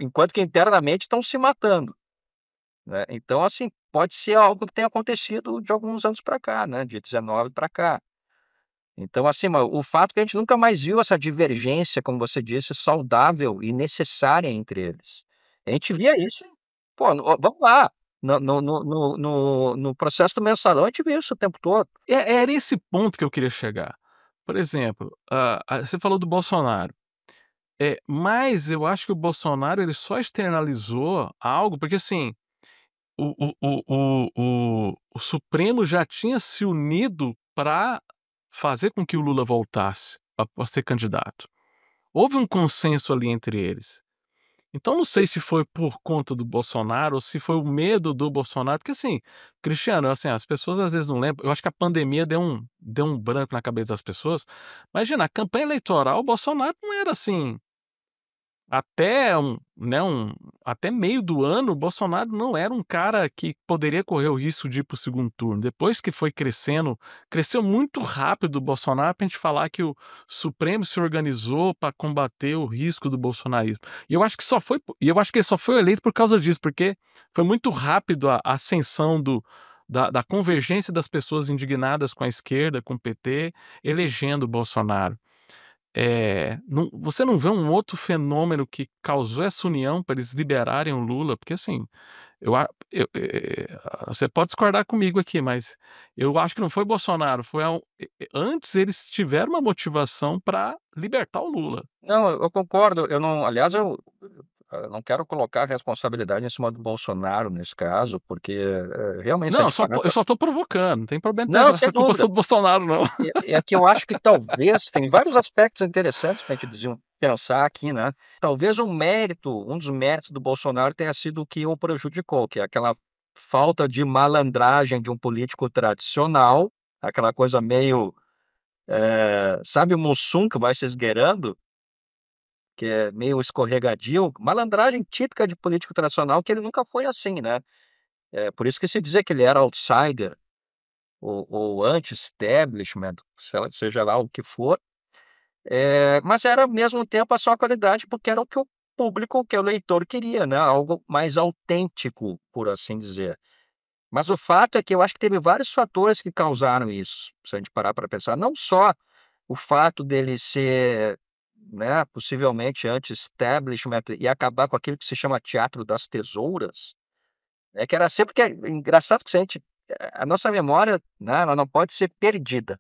enquanto que internamente estão se matando, né. Então, assim, pode ser algo que tenha acontecido de alguns anos para cá, né, de 19 para cá. Então, assim, o fato que a gente nunca mais viu essa divergência, como você disse, saudável e necessária entre eles. A gente via isso, pô, vamos lá, no processo do Mensalão a gente viu isso o tempo todo. Era esse ponto que eu queria chegar. Por exemplo, você falou do Bolsonaro. Mas eu acho que o Bolsonaro ele só externalizou algo porque, assim, o Supremo já tinha se unido para fazer com que o Lula voltasse a ser candidato. Houve um consenso ali entre eles. Então não sei se foi por conta do Bolsonaro ou se foi o medo do Bolsonaro, porque assim, Cristiano, assim, as pessoas às vezes não lembram, eu acho que a pandemia deu um branco na cabeça das pessoas. Imagina, a campanha eleitoral, o Bolsonaro não era assim até meio do ano, o Bolsonaro não era um cara que poderia correr o risco de ir para o segundo turno. Depois que foi crescendo, cresceu muito rápido o Bolsonaro para a gente falar que o Supremo se organizou para combater o risco do bolsonarismo. E eu acho que ele só foi eleito por causa disso, porque foi muito rápido a ascensão da convergência das pessoas indignadas com a esquerda, com o PT, elegendo o Bolsonaro. Você não vê um outro fenômeno que causou essa união para eles liberarem o Lula? Porque assim, você pode discordar comigo aqui, mas eu acho que não foi Bolsonaro, antes eles tiveram uma motivação para libertar o Lula. Não, eu concordo. Eu não, aliás, eu não quero colocar a responsabilidade em cima do Bolsonaro nesse caso, porque realmente se a Não, gente parar eu só tô provocando, não tem problema ter Não, sem essa culpa dúvida. sobre o Bolsonaro não. É que eu acho que talvez tem vários aspectos interessantes para a gente pensar aqui, né. Talvez um dos méritos do Bolsonaro tenha sido o que o prejudicou, que é aquela falta de malandragem de um político tradicional, aquela coisa meio, sabe o Mussum que vai se esgueirando? Que é meio escorregadio, malandragem típica de político tradicional que ele nunca foi assim, né. Por isso que se dizia que ele era outsider ou anti-establishment, seja lá o que for. Mas era ao mesmo tempo a sua qualidade, porque era o que o público, que o leitor queria, né, algo mais autêntico, por assim dizer. Mas o fato é que eu acho que teve vários fatores que causaram isso, se a gente parar para pensar, não só o fato dele ser, né, possivelmente anti-establishment e acabar com aquilo que se chama teatro das tesouras, né, que era sempre que é engraçado que se a gente a nossa memória, né, ela não pode ser perdida.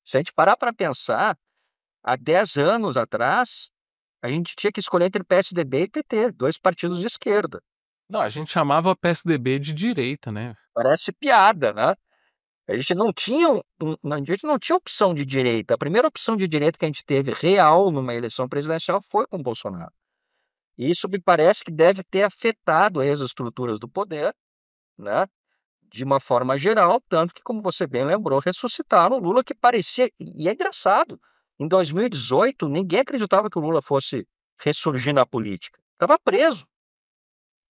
Se a gente parar para pensar, há 10 anos atrás, a gente tinha que escolher entre PSDB e PT, 2 partidos de esquerda. Não, a gente chamava o PSDB de direita, né. Parece piada, né. A gente não tinha a gente não tinha opção de direita. A primeira opção de direita que a gente teve real numa eleição presidencial foi com o Bolsonaro. E isso me parece que deve ter afetado as estruturas do poder, né, de uma forma geral, tanto que, como você bem lembrou, ressuscitaram o Lula que parecia e é engraçado, em 2018 ninguém acreditava que o Lula fosse ressurgir na política. Estava preso,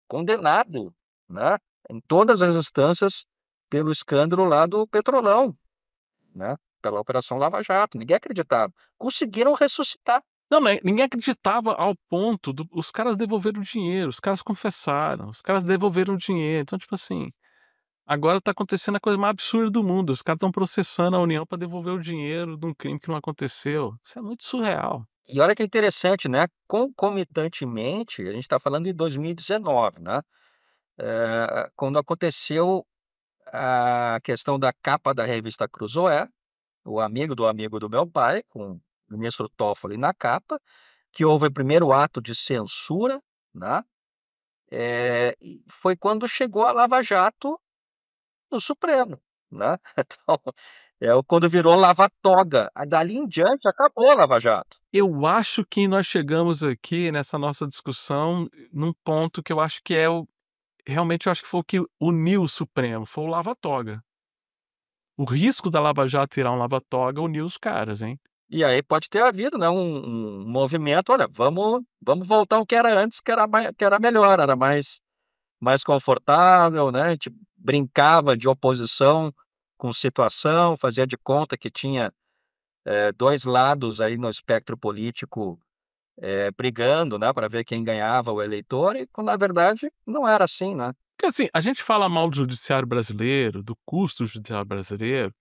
condenado, né, em todas as instâncias pelo escândalo lá do Petrolão, né, pela Operação Lava Jato, ninguém acreditava. Conseguiram ressuscitar. Não, né, ninguém acreditava ao ponto os caras devolveram o dinheiro, os caras confessaram, os caras devolveram o dinheiro, então tipo assim, agora tá acontecendo a coisa mais absurda do mundo, os caras estão processando a União para devolver o dinheiro de um crime que não aconteceu, isso é muito surreal. E olha que interessante, né, concomitantemente, a gente está falando de 2019, né, quando aconteceu a questão da capa da revista Cruzoé, o amigo do meu pai, com o ministro Toffoli na capa, que houve o primeiro ato de censura, né, e foi quando chegou a Lava Jato no Supremo, né. Então, quando virou lava-toga, aí dali em diante acabou a Lava Jato. Eu acho que nós chegamos aqui nessa nossa discussão num ponto que eu acho que realmente eu acho que foi o que uniu o Supremo, foi o lava-toga. O risco da Lava Jato virar um lava-toga uniu os caras, hein. E aí pode ter havido, né, um movimento: "Olha, vamos voltar ao que era antes, que era melhor, era mais confortável", né, a gente brincava de oposição com situação, fazia de conta que tinha, 2 lados aí no espectro político, brigando, né, para ver quem ganhava o eleitor e quando na verdade não era assim, né. Porque assim, a gente fala mal do judiciário brasileiro, do custo do judiciário brasileiro,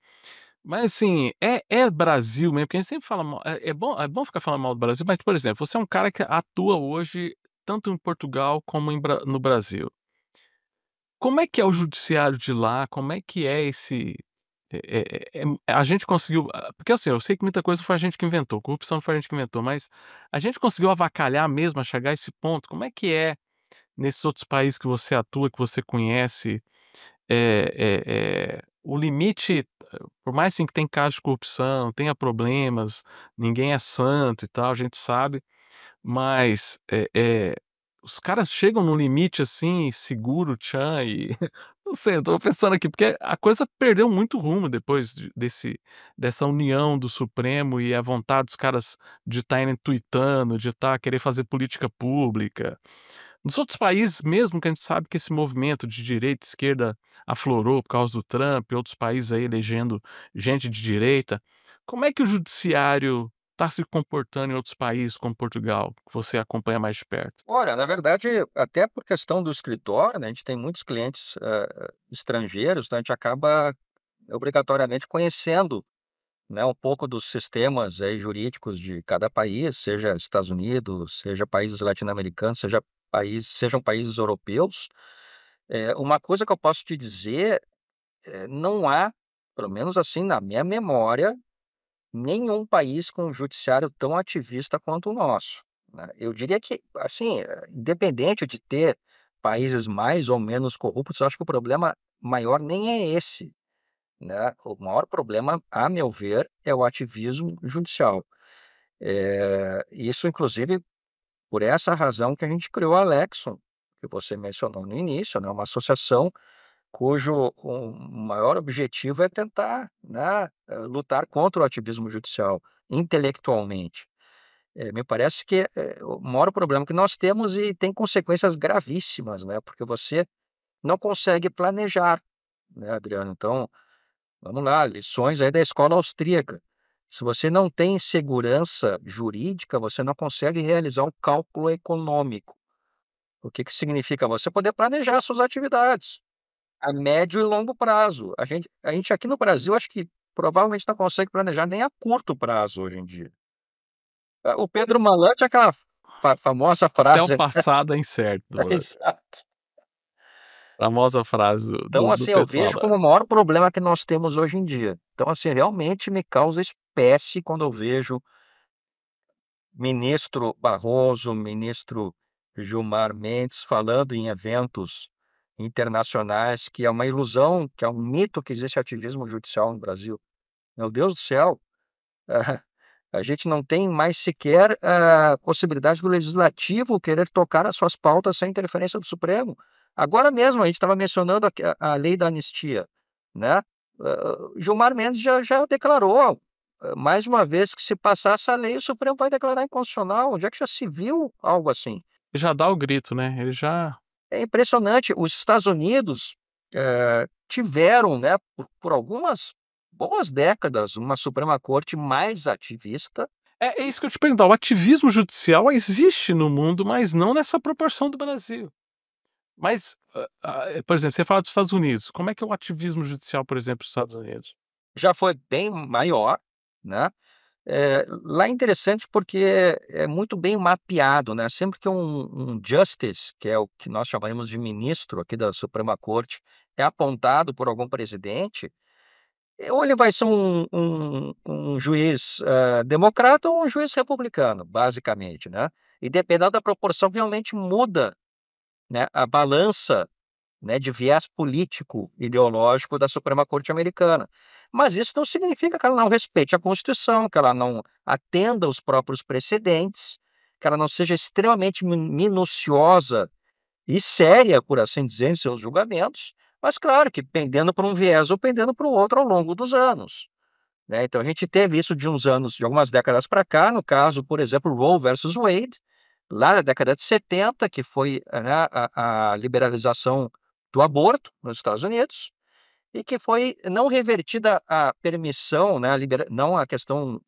mas assim, é Brasil mesmo, porque a gente sempre fala mal, é bom ficar falando mal do Brasil, mas, por exemplo, você é um cara que atua hoje tanto em Portugal como no Brasil. Como é que é o judiciário de lá? Como é que é esse a gente conseguiu porque assim, eu sei que muita coisa foi a gente que inventou, corrupção não foi a gente que inventou, mas a gente conseguiu avacalhar mesmo a chegar a esse ponto? Como é que é nesses outros países que você atua, que você conhece, o limite, por mais assim que tem casos de corrupção, tenha problemas, ninguém é santo e tal, a gente sabe, mas, os caras chegam num limite, assim, seguro, tchan, e Não sei, eu tô pensando aqui, porque a coisa perdeu muito rumo depois dessa união do Supremo e a vontade dos caras de estarem tuitando, de querer fazer política pública. Nos outros países, mesmo que a gente sabe que esse movimento de direita e esquerda aflorou por causa do Trump e outros países aí elegendo gente de direita, como é que o judiciário está se comportando em outros países, como Portugal, que você acompanha mais de perto? Olha, na verdade, até por questão do escritório, né, a gente tem muitos clientes, estrangeiros, então a gente acaba obrigatoriamente conhecendo, né, um pouco dos sistemas aí jurídicos de cada país, seja Estados Unidos, seja países latino-americanos, sejam países europeus. Uma coisa que eu posso te dizer, não há, pelo menos assim na minha memória, nenhum país com um judiciário tão ativista quanto o nosso, né. Eu diria que, assim, independente de ter países mais ou menos corruptos, eu acho que o problema maior nem é esse, né. O maior problema, a meu ver, é o ativismo judicial. Isso inclusive por essa razão que a gente criou a Lexon, que você mencionou no início, né, uma associação cujo maior objetivo é tentar, né, lutar contra o ativismo judicial, intelectualmente. Me parece que é o maior problema que nós temos e tem consequências gravíssimas, né, porque você não consegue planejar, né, Adriano. Então, vamos lá, lições aí da escola austríaca. Se você não tem segurança jurídica, você não consegue realizar um cálculo econômico. O que que significa? Você poder planejar suas atividades a médio e longo prazo. A gente aqui no Brasil, acho que provavelmente não consegue planejar nem a curto prazo hoje em dia. O Pedro Malan tinha aquela famosa Até o frase, né. passado é incerto do Brasil. Exato. Famosa frase do Então, do do assim, eu Pedro vejo Malan. como o maior problema que nós temos hoje em dia. Então, assim, realmente me causa espécie quando eu vejo ministro Barroso, ministro Gilmar Mendes falando em eventos internacionais que é uma ilusão, que é um mito que existe ativismo judicial no Brasil. Meu Deus do céu, a gente não tem mais sequer a possibilidade do legislativo querer tocar as suas pautas sem interferência do Supremo. Agora mesmo a gente estava mencionando a lei da anistia, né, Gilmar Mendes já declarou, mais uma vez que se passar essa lei, o Supremo vai declarar inconstitucional. Onde é que já se viu algo assim? Já dá o grito, né, ele já É impressionante, os Estados Unidos, tiveram, né, por algumas boas décadas, uma Suprema Corte mais ativista. é isso que eu te perguntar, o ativismo judicial existe no mundo, mas não nessa proporção do Brasil. Mas, por exemplo, você fala dos Estados Unidos, como é que é o ativismo judicial, por exemplo, dos Estados Unidos? Já foi bem maior, né. Lá é interessante porque é muito bem mapeado, né, sempre que um justice, que é o que nós chamaremos de ministro aqui da Suprema Corte, é apontado por algum presidente, ou ele vai ser um juiz, democrata ou um juiz republicano, basicamente, né. E dependendo da proporção realmente muda, né, a balança, né, de viés político, ideológico da Suprema Corte americana. Mas isso não significa que ela não respeite a Constituição, que ela não atenda aos próprios precedentes, que ela não seja extremamente minuciosa e séria, por assim dizer, em seus julgamentos, mas claro que pendendo para um viés ou pendendo para o outro ao longo dos anos, né. Então a gente teve isso de uns anos, de algumas décadas para cá, no caso, por exemplo, Roe versus Wade, lá na década de 70, que foi, né, a liberalização do aborto nos Estados Unidos, e que foi não revertida a permissão, né, não a questão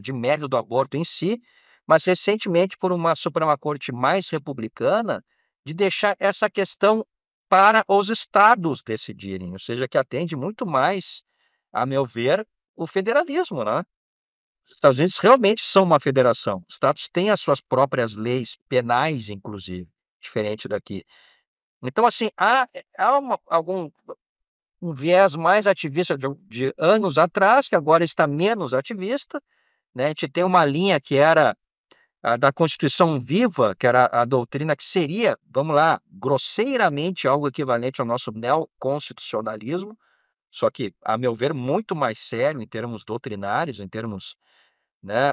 de mérito do aborto em si, mas recentemente por uma Suprema Corte mais republicana, de deixar essa questão para os estados decidirem, ou seja, que atende muito mais, a meu ver, o federalismo, né. Os Estados Unidos realmente são uma federação. Os estados têm as suas próprias leis penais, inclusive, diferente daqui. Então, assim, há um viés mais ativista de anos atrás, que agora está menos ativista, né. A gente tem uma linha que era a da Constituição viva, que era a doutrina que seria, vamos lá, grosseiramente algo equivalente ao nosso neoconstitucionalismo, só que, a meu ver, muito mais sério em termos doutrinários, em termos, né,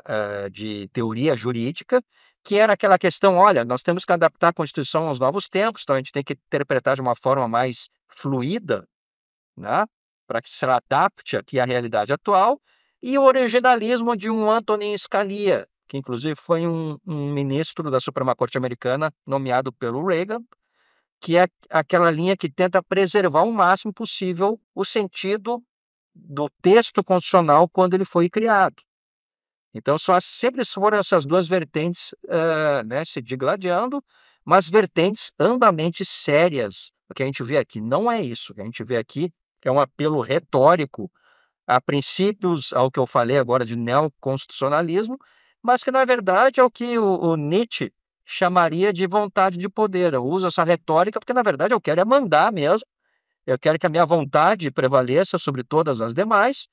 de teoria jurídica, que era aquela questão: olha, nós temos que adaptar a Constituição aos novos tempos, então a gente tem que interpretar de uma forma mais fluida, né, para que se adapte aqui à realidade atual, e o originalismo de um Antonin Scalia, que inclusive foi um ministro da Suprema Corte Americana nomeado pelo Reagan, que é aquela linha que tenta preservar o máximo possível o sentido do texto constitucional quando ele foi criado. Então sempre foram essas duas vertentes, né, se digladiando, mas vertentes ambamente sérias. O que a gente vê aqui não é isso, o que a gente vê aqui é um apelo retórico a princípios, ao que eu falei agora de neoconstitucionalismo, mas que na verdade é o que o Nietzsche chamaria de vontade de poder. Eu uso essa retórica porque na verdade eu quero é mandar mesmo, eu quero que a minha vontade prevaleça sobre todas as demais,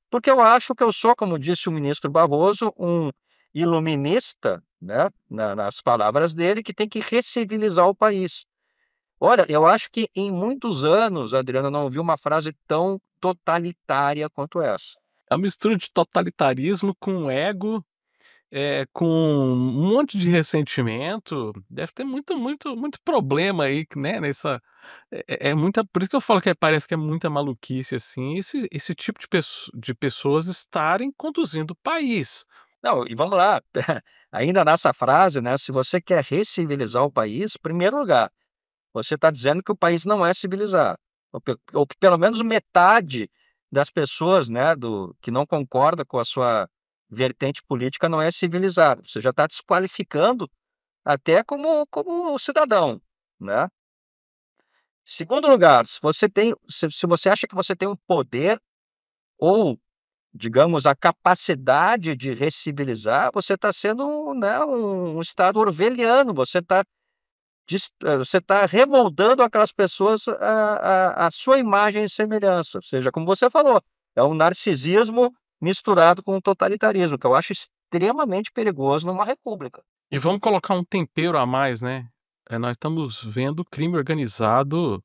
porque eu acho que eu sou, como disse o ministro Barroso, um iluminista, né, nas palavras dele, que tem que recivilizar o país. Olha, eu acho que em muitos anos, Adriano, eu não ouvi uma frase tão totalitária quanto essa. É uma mistura de totalitarismo com ego, com um monte de ressentimento. Deve ter muito problema aí, né, nessa muita por isso que eu falo que parece que é muita maluquice, assim, esse tipo de pessoas estarem conduzindo o país. Não, e vamos lá, ainda nessa frase, né, se você quer recivilizar o país, em primeiro lugar, você está dizendo que o país não é civilizado, ou que pelo menos metade das pessoas, né, que não concorda com a sua vertente política não é civilizado. Você já está desqualificando até como cidadão, né. Segundo lugar, se você acha que você tem o poder ou, digamos, a capacidade de recivilizar, você está sendo, né, um estado orwelliano, você está remoldando aquelas pessoas à sua imagem e semelhança, ou seja, como você falou, é um narcisismo misturado com um totalitarismo, que eu acho extremamente perigoso numa república. E vamos colocar um tempero a mais, né, nós estamos vendo o crime organizado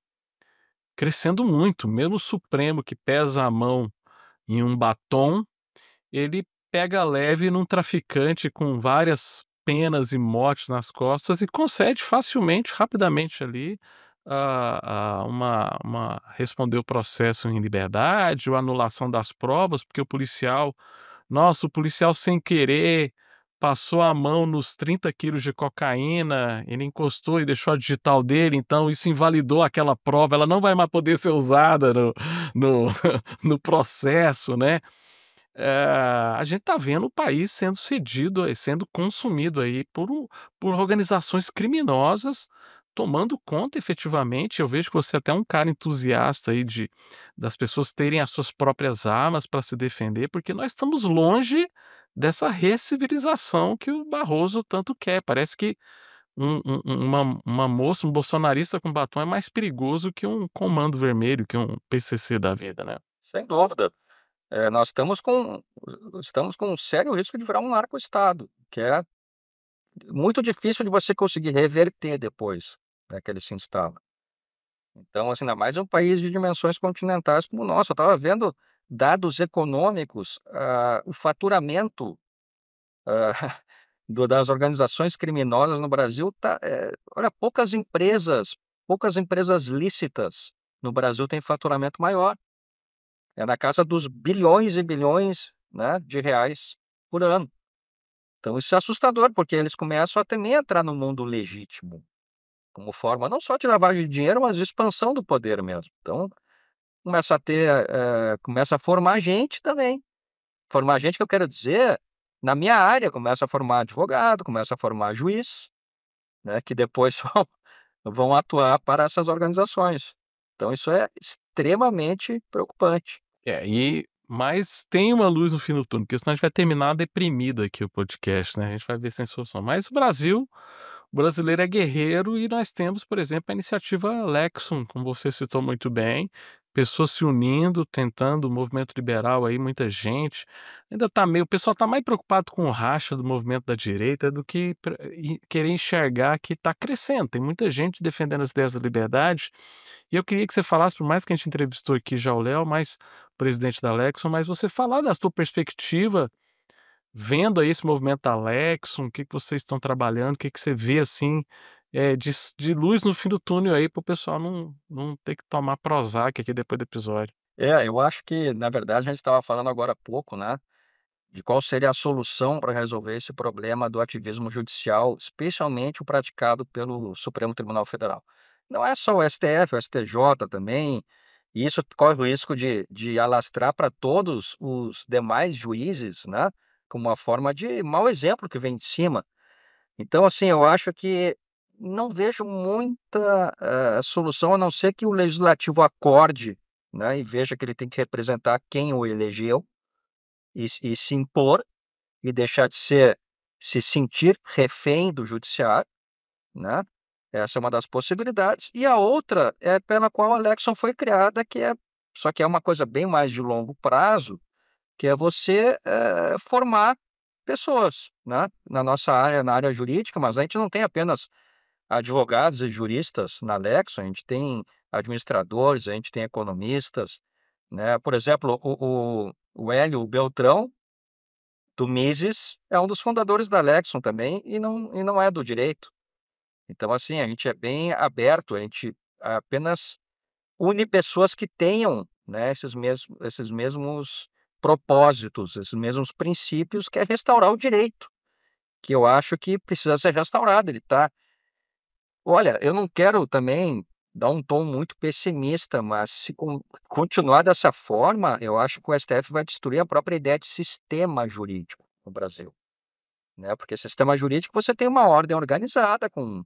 crescendo muito, mesmo o Supremo que pesa a mão em um batom, ele pega leve num traficante com várias penas e mortes nas costas e concede facilmente, rapidamente ali, responder o processo em liberdade ou anulação das provas, porque o policial sem querer passou a mão nos 30 quilos de cocaína, ele encostou e deixou a digital dele, então isso invalidou aquela prova, ela não vai mais poder ser usada no no processo, né. A gente está vendo o país sendo cedido aí, sendo consumido aí por organizações criminosas, tomando conta efetivamente. Eu vejo que você é até um cara entusiasta aí das pessoas terem as suas próprias armas para se defender, porque nós estamos longe dessa recivilização que o Barroso tanto quer. Parece que uma moça, um bolsonarista com batom é mais perigoso que um comando vermelho, que um PCC da vida, né. Sem dúvida. Nós estamos com um sério risco de virar um narco-estado, que é muito difícil de você conseguir reverter depois, né, que ele se instala. Então, assim, ainda mais um país de dimensões continentais como o nosso. Eu estava vendo dados econômicos, o faturamento, ah, das organizações criminosas no Brasil olha, poucas empresas lícitas no Brasil têm faturamento maior. É na casa dos bilhões e bilhões, né, de reais por ano. Então isso é assustador, porque eles começam a também entrar no mundo legítimo, como forma não só de lavagem de dinheiro, mas de expansão do poder mesmo. Então começa a formar gente também. Formar gente que eu quero dizer, na minha área, começa a formar advogado, começa a formar juiz, né, que depois vão atuar para essas organizações. Então isso é extremamente preocupante. Mas tem uma luz no fim do túnel, porque senão a gente vai terminar deprimido aqui o podcast, né, a gente vai ver sem solução. Mas o brasileiro é guerreiro e nós temos, por exemplo, a iniciativa Lexum, como você citou muito bem, pessoas se unindo, tentando, o movimento liberal aí, muita gente. O pessoal está mais preocupado com o racha do movimento da direita do que querer enxergar que está crescendo. Tem muita gente defendendo as ideias da liberdade. E eu queria que você falasse, por mais que a gente entrevistou aqui já o Léo, mas o presidente da Lexum, mas você falar da sua perspectiva vendo aí esse movimento da Lexon, o que que vocês estão trabalhando, o que que você vê, assim, de luz no fim do túnel aí para o pessoal não ter que tomar Prozac aqui depois do episódio? Eu acho que, na verdade, a gente estava falando agora há pouco, né, de qual seria a solução para resolver esse problema do ativismo judicial, especialmente o praticado pelo Supremo Tribunal Federal. Não é só o STF, o STJ também, e isso corre o risco de alastrar para todos os demais juízes, né, como uma forma de mau exemplo que vem de cima. Então, assim, eu acho que não vejo muita, solução, a não ser que o legislativo acorde, né, e veja que ele tem que representar quem o elegeu e se impor e deixar de se sentir refém do judiciário, né. Essa é uma das possibilidades. E a outra é pela qual a Lexon foi criada, que é uma coisa bem mais de longo prazo, que é você, formar pessoas, né, na nossa área, na área jurídica, mas a gente não tem apenas advogados e juristas na Lexon, a gente tem administradores, a gente tem economistas, né. Por exemplo, o Hélio Beltrão, do Mises, é um dos fundadores da Lexon também e não é do direito. Então, assim, a gente é bem aberto, a gente apenas une pessoas que tenham, né, esses mesmos propósitos, esses mesmos princípios, que é restaurar o direito, que eu acho que precisa ser restaurado. Ele está Olha, eu não quero também dar um tom muito pessimista, mas se continuar dessa forma, eu acho que o STF vai destruir a própria ideia de sistema jurídico no Brasil, né, porque sistema jurídico você tem uma ordem organizada com,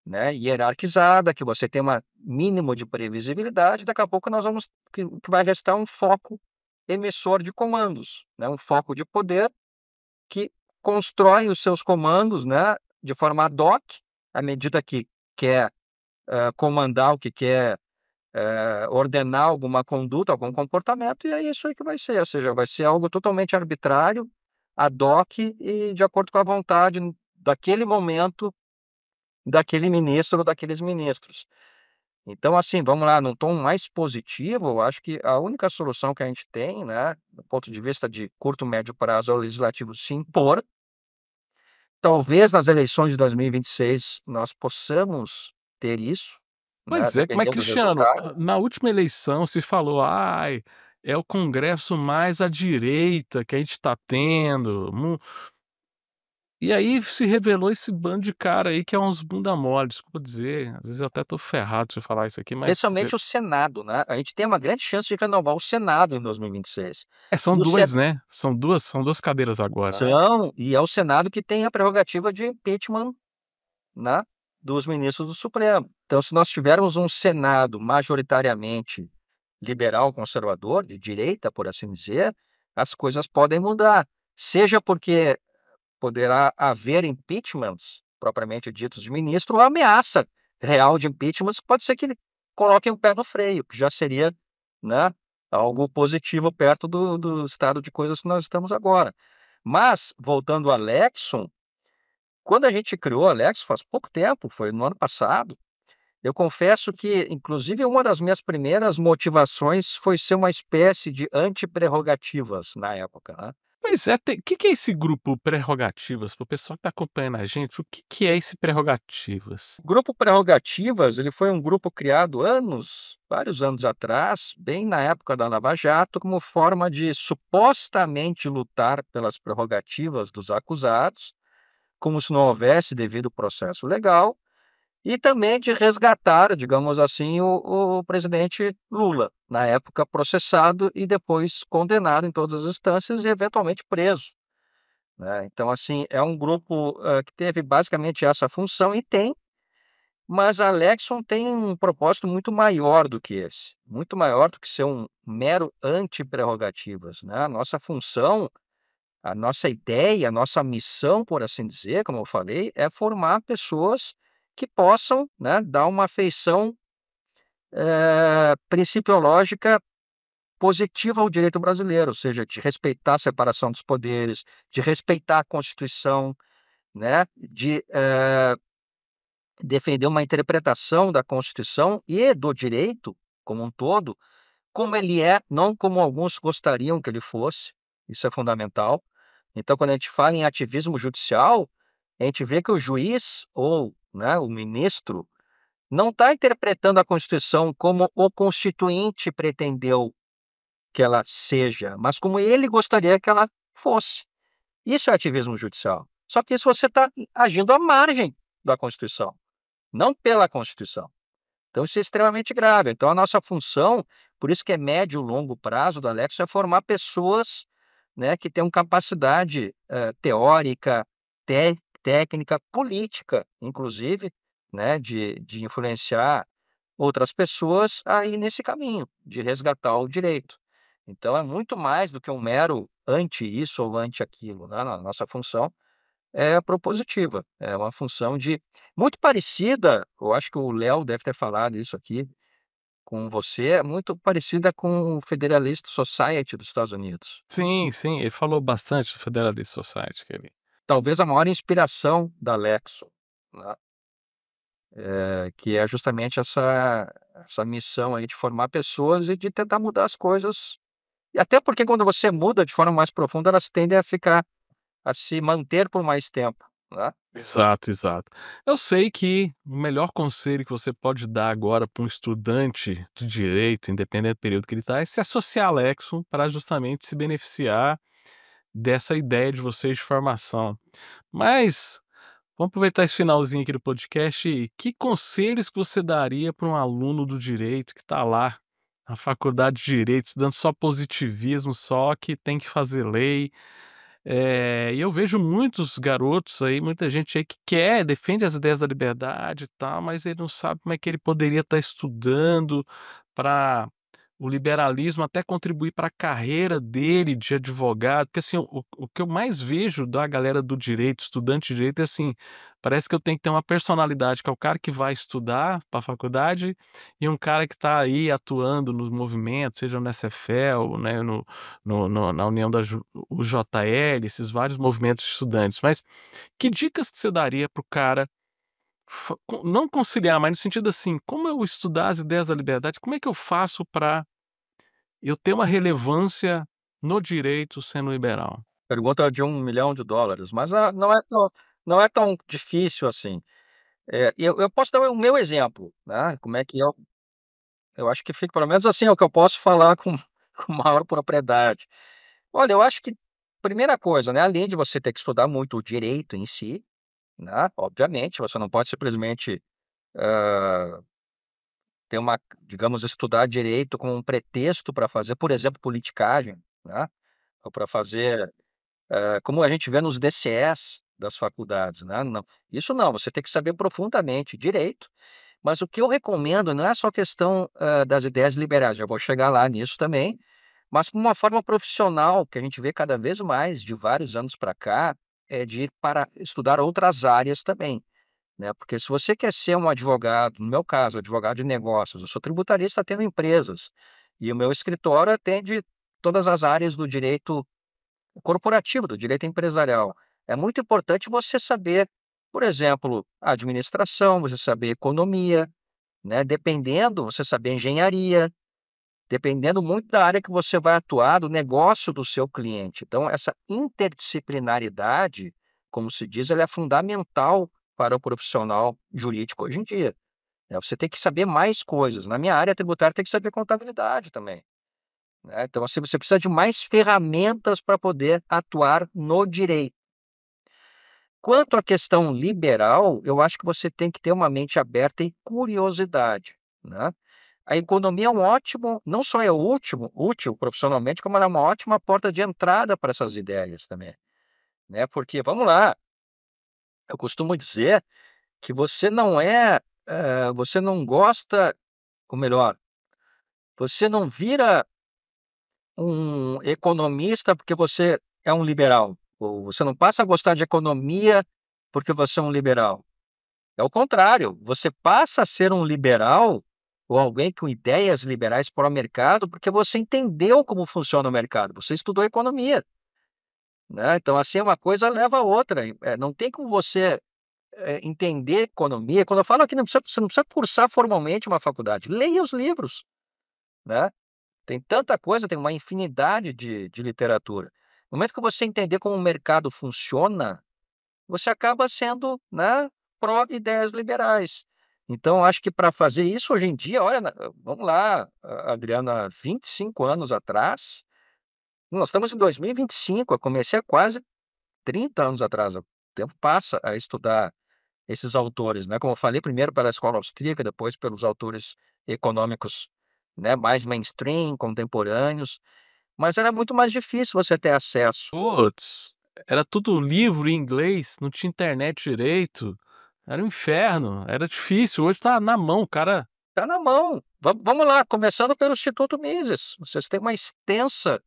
né, hierarquizada, que você tem uma mínimo de previsibilidade, daqui a pouco nós vamos o que vai restar um foco emissor de comandos, né, um foco de poder que constrói os seus comandos, né, de forma ad hoc, à medida que quer, comandar, o que quer, ordenar alguma conduta, algum comportamento, e é isso aí que vai ser, ou seja, vai ser algo totalmente arbitrário, ad hoc e de acordo com a vontade daquele momento, daquele ministro ou daqueles ministros. Então, assim, vamos lá, num tom mais positivo, eu acho que a única solução que a gente tem, né, do ponto de vista de curto, médio prazo, é o legislativo se impor. Talvez nas eleições de 2026 nós possamos ter isso, né, Pois é, mas dependendo do Cristiano, resultado. na última eleição se falou: "Ai, é o congresso mais à direita que a gente está tendo, e aí se revelou esse bando de cara aí que é uns bunda mole, desculpa dizer, às vezes eu até tô ferrado de falar isso aqui, mas, Especialmente o Senado, né, a gente tem uma grande chance de renovar o Senado em 2026. são E o Se 2, né, são duas cadeiras agora, né. e é o Senado que tem a prerrogativa de impeachment, né, dos ministros do Supremo. Então, se nós tivermos um Senado majoritariamente liberal conservador, de direita, por assim dizer, as coisas podem mudar. Seja porque poderá haver impeachments, propriamente ditos, de ministro, ou ameaça real de impeachments, pode ser que ele coloque um pé no freio, que já seria, né, algo positivo perto do estado de coisas que nós estamos agora. Mas, voltando à Lexon, quando a gente criou a Lexon faz pouco tempo, foi no ano passado, eu confesso que, inclusive, uma das minhas primeiras motivações foi ser uma espécie de anti-prerrogativas na época, né. Pois é, o que que é esse grupo Prerrogativas? Para o pessoal que tá acompanhando a gente, o que que é esse Prerrogativas? O grupo Prerrogativas, ele foi um grupo criado vários anos atrás, bem na época da Lava Jato, como forma de supostamente lutar pelas prerrogativas dos acusados, como se não houvesse devido processo legal, e também de resgatar, digamos assim, o presidente Lula, na época processado e depois condenado em todas as instâncias e eventualmente preso, né. Então, assim, é um grupo, que teve basicamente essa função e tem, mas a Lexon tem um propósito muito maior do que esse, muito maior do que ser um mero anti-prerrogativas, né. A nossa função, a nossa ideia, a nossa missão, por assim dizer, como eu falei, é formar pessoas que possam, né, dar uma afeição, principiológica positiva ao direito brasileiro, ou seja, de respeitar a separação dos poderes, de respeitar a Constituição, né, de, defender uma interpretação da Constituição e do direito como um todo, como ele é, não como alguns gostariam que ele fosse, isso é fundamental. Então, quando a gente fala em ativismo judicial, a gente vê que o juiz ou, né, o ministro não está interpretando a Constituição como o Constituinte pretendeu que ela seja, mas como ele gostaria que ela fosse. Isso é ativismo judicial. Só que isso você está agindo à margem da Constituição, não pela Constituição. Então, isso é extremamente grave. Então, a nossa função, por isso que é médio e longo prazo do Alexo, é formar pessoas, né, que tenham capacidade teórica, técnica, política, inclusive, né, de influenciar outras pessoas a ir nesse caminho, de resgatar o direito. Então, é muito mais do que um mero anti isso ou anti aquilo, né? A nossa função é propositiva, é uma função de muito parecida, eu acho que o Léo deve ter falado isso aqui com você, é muito parecida com o Federalist Society dos Estados Unidos. Sim, sim, ele falou bastante do Federalist Society, que ele Talvez a maior inspiração da Lexo, né, que é justamente essa missão aí de formar pessoas e de tentar mudar as coisas. E até porque quando você muda de forma mais profunda, elas tendem a se manter por mais tempo, né. exato, exato. Eu sei que o melhor conselho que você pode dar agora para um estudante de direito, independente do período que ele está, é se associar a Lexo para justamente se beneficiar dessa ideia de vocês de formação. Mas vamos aproveitar esse finalzinho aqui do podcast e que conselhos que você daria para um aluno do direito que está lá na faculdade de direito, estudando só positivismo, só que tem que fazer lei. E eu vejo muitos garotos aí, muita gente aí que defende as ideias da liberdade e tal, mas ele não sabe como é que ele poderia estar estudando para o liberalismo até contribuir para a carreira dele de advogado, porque assim, o que eu mais vejo da galera do direito, estudante de direito, é assim, parece que eu tenho que ter uma personalidade, que é o cara que vai estudar para a faculdade e um cara que está aí atuando nos movimentos, seja no SFL, né, na União da UJL, esses vários movimentos de estudantes. Mas que dicas que você daria para o cara não conciliar, mas no sentido assim, como eu estudar as ideias da liberdade, como é que eu faço para eu ter uma relevância no direito sendo liberal? Pergunta de US$ 1 milhão, mas não é tão difícil assim. Eu posso dar o meu exemplo, né, como é que eu acho que fica pelo menos assim, é o que eu posso falar com com maior propriedade. Olha, eu acho que primeira coisa, né, além de você ter que estudar muito o direito em si, né, obviamente, você não pode simplesmente, hã, ter uma digamos, estudar direito como um pretexto para fazer, por exemplo, politicagem, né, ou para fazer, como a gente vê nos DCEs das faculdades, né, não, isso não, você tem que saber profundamente direito, mas o que eu recomendo não é só questão, das ideias liberais, já vou chegar lá nisso também, mas como uma forma profissional que a gente vê cada vez mais de vários anos para cá, é de ir para estudar outras áreas também, né, porque se você quer ser um advogado, no meu caso, advogado de negócios, eu sou tributarista tendo empresas, e o meu escritório atende todas as áreas do direito corporativo, do direito empresarial. É muito importante você saber, por exemplo, administração, você saber economia, né, dependendo, você saber engenharia, dependendo muito da área que você vai atuar, do negócio do seu cliente. Então, essa interdisciplinaridade, como se diz, ela é fundamental para o profissional jurídico hoje em dia, né. Você tem que saber mais coisas. Na minha área tributária, tem que saber contabilidade também, né. Então, assim, você precisa de mais ferramentas para poder atuar no direito. Quanto à questão liberal, eu acho que você tem que ter uma mente aberta e curiosidade, né. A economia é um ótimo, não só é útil profissionalmente, como ela é uma ótima porta de entrada para essas ideias também, né, porque vamos lá, eu costumo dizer que você não gosta, ou melhor, você não vira um economista porque você é um liberal, ou você não passa a gostar de economia porque você é um liberal. É o contrário, você passa a ser um liberal ou alguém com ideias liberais para o mercado, porque você entendeu como funciona o mercado, você estudou economia, né. Então, assim, uma coisa leva a outra, não tem como você, entender economia, quando eu falo aqui, não precisa, você não precisa cursar formalmente uma faculdade, leia os livros, né. Tem tanta coisa, tem uma infinidade de literatura. No momento que você entender como o mercado funciona, você acaba sendo, né, pró ideias liberais. Então acho que para fazer isso hoje em dia, olha, vamos lá, Adriano, há 25 anos atrás, nós estamos em 2025, eu comecei há quase 30 anos atrás, o tempo passa a estudar esses autores, né, como eu falei, primeiro pela escola austríaca, depois pelos autores econômicos, né, mais mainstream, contemporâneos, mas era muito mais difícil você ter acesso. Puts, era tudo livro em inglês, não tinha internet direito, era um inferno, era difícil, hoje tá na mão, o cara Está na mão. Vamos lá, começando pelo Instituto Mises. Vocês têm uma extensa,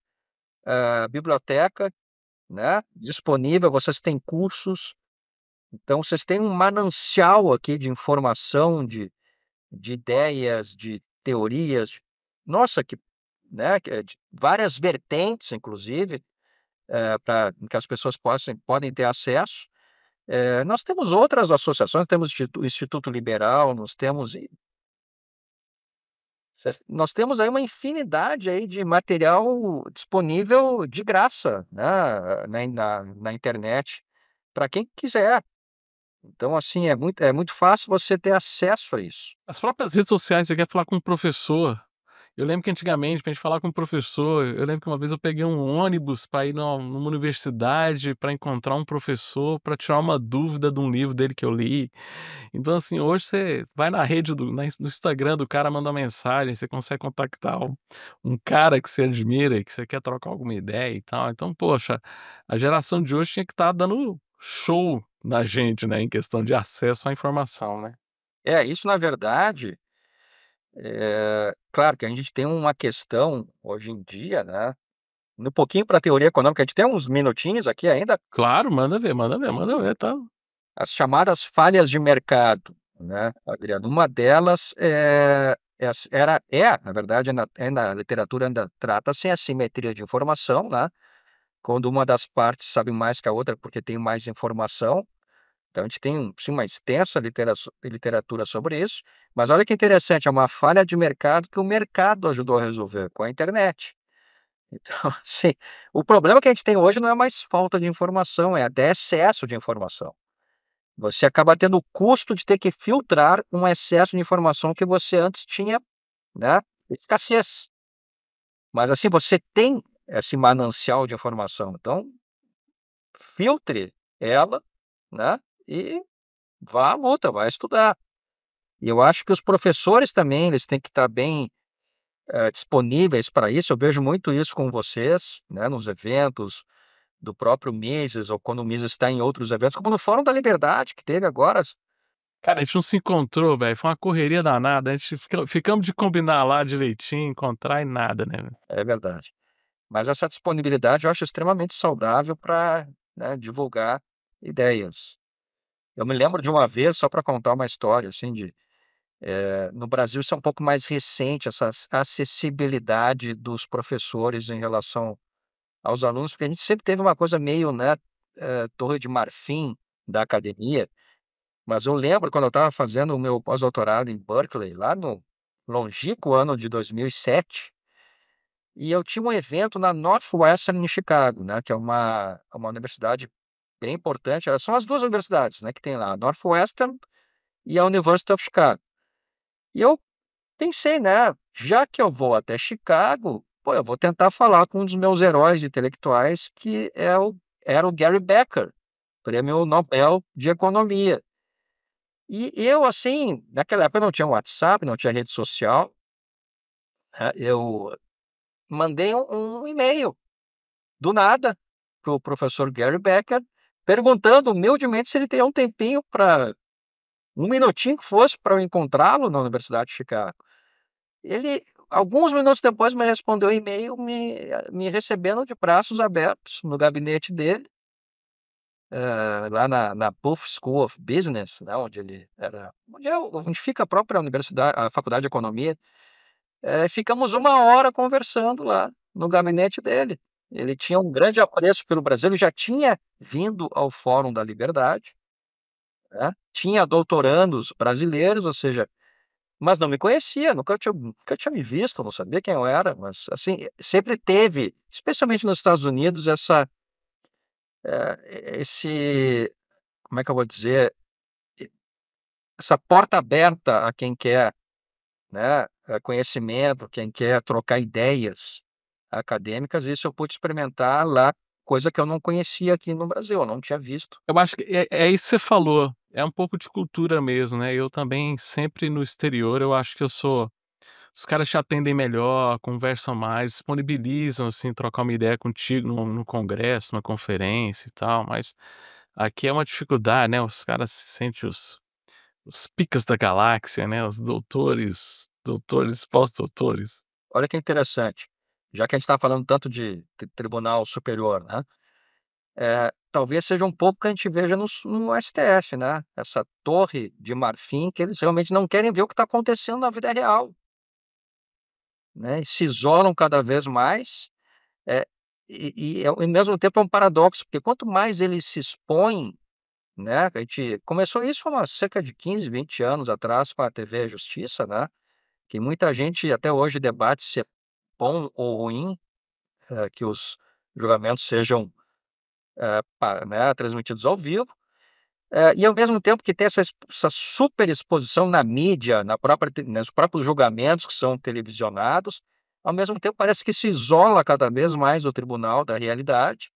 biblioteca, né, disponível, vocês têm cursos, então vocês têm um manancial aqui de informação, de ideias, de teorias, nossa, que, né, que é de várias vertentes, inclusive, pra que as pessoas podem ter acesso. Nós temos outras associações, temos o Instituto Liberal, nós temos aí uma infinidade aí de material disponível de graça, né, na internet, para quem quiser. Então, assim, é muito fácil você ter acesso a isso. as próprias redes sociais, você quer falar com um professor. Eu lembro que antigamente, pra gente falar com um professor, eu lembro que uma vez eu peguei um ônibus para ir numa universidade para encontrar um professor, para tirar uma dúvida de um livro dele que eu li. Então, assim, hoje você vai na rede no Instagram do cara, manda uma mensagem, você consegue contactar um cara que você admira e que você quer trocar alguma ideia e tal. Então, poxa, a geração de hoje tinha que estar dando show na gente, né, em questão de acesso à informação, né. Isso na verdade, claro que a gente tem uma questão hoje em dia, né, indo um pouquinho para a teoria econômica, a gente tem uns minutinhos aqui ainda, Claro, manda ver, manda ver, manda ver, tá. as chamadas falhas de mercado, né, Adriano. Uma delas na verdade, na literatura ainda trata-se a assimetria de informação, né, quando uma das partes sabe mais que a outra porque tem mais informação. Então a gente tem sim, uma extensa literatura sobre isso, mas olha que interessante, é uma falha de mercado que o mercado ajudou a resolver com a internet. Então, assim, o problema que a gente tem hoje não é mais falta de informação, é até excesso de informação. Você acaba tendo o custo de ter que filtrar um excesso de informação que você antes tinha, né, escassez. Mas, assim, você tem esse manancial de informação, então filtre ela, né, e vá à luta, vá estudar. E eu acho que os professores também, eles têm que estar bem, disponíveis para isso. Eu vejo muito isso com vocês, né, nos eventos do próprio Mises ou quando o Mises está em outros eventos, como no Fórum da Liberdade que teve agora. Cara, a gente não se encontrou, velho, foi uma correria danada, a gente ficamos de combinar lá direitinho, encontrar e nada, né, velho. É verdade. Mas essa disponibilidade eu acho extremamente saudável para, né, divulgar ideias. Eu me lembro de uma vez, só para contar uma história, assim, no Brasil isso é um pouco mais recente, essa acessibilidade dos professores em relação aos alunos, porque a gente sempre teve uma coisa meio, né, Torre de Marfim da academia, mas eu lembro quando eu estava fazendo o meu pós-doutorado em Berkeley, lá no longínquo ano de 2007, e eu tinha um evento na Northwestern em Chicago, né, que é uma universidade bem importante, são as 2 universidades, né, que tem lá, a Northwestern e a University of Chicago. E eu pensei, né, já que eu vou até Chicago, pô, eu vou tentar falar com um dos meus heróis intelectuais, que era o Gary Becker, prêmio Nobel de Economia. E eu, assim, naquela época não tinha WhatsApp, não tinha rede social, né, eu mandei um e-mail, do nada, para o professor Gary Becker, perguntando humildemente se ele teria um tempinho para um minutinho que fosse para eu encontrá-lo na Universidade de Chicago. Ele, alguns minutos depois, me respondeu um e-mail me recebendo de braços abertos no gabinete dele, lá na Booth School of Business, né, onde fica a própria universidade, a faculdade de economia. Ficamos uma hora conversando lá no gabinete dele. Ele tinha um grande apreço pelo Brasil, ele já tinha vindo ao Fórum da Liberdade, né, tinha doutorandos brasileiros, ou seja, mas não me conhecia, nunca tinha me visto, não sabia quem eu era, mas, assim, sempre teve, especialmente nos Estados Unidos, esse como é que eu vou dizer? E essa porta aberta a quem quer, né, conhecimento, quem quer trocar ideias acadêmicas, isso eu pude experimentar lá, coisa que eu não conhecia aqui no Brasil, eu não tinha visto. Eu acho que é isso que você falou, é um pouco de cultura mesmo, né, eu também sempre no exterior eu acho que eu sou os caras te atendem melhor, conversam mais, disponibilizam, assim, trocar uma ideia contigo no congresso, numa conferência e tal, mas aqui é uma dificuldade, né, os caras se sentem os picas da galáxia, né, os doutores, pós-doutores. Olha que interessante, já que a gente está falando tanto de tribunal superior, né, talvez seja um pouco que a gente veja no STF, né, essa torre de marfim que eles realmente não querem ver o que está acontecendo na vida real, né, e se isolam cada vez mais, eh, ao mesmo tempo é um paradoxo, porque quanto mais eles se expõem, né, a gente começou isso há cerca de 15, 20 anos atrás com a TV Justiça, né, que muita gente até hoje debate se é bom ou ruim, que os julgamentos sejam, né, transmitidos ao vivo, e ao mesmo tempo que tem essa super exposição na mídia, na própria te nos próprios julgamentos que são televisionados, ao mesmo tempo parece que se isola cada vez mais o tribunal da realidade,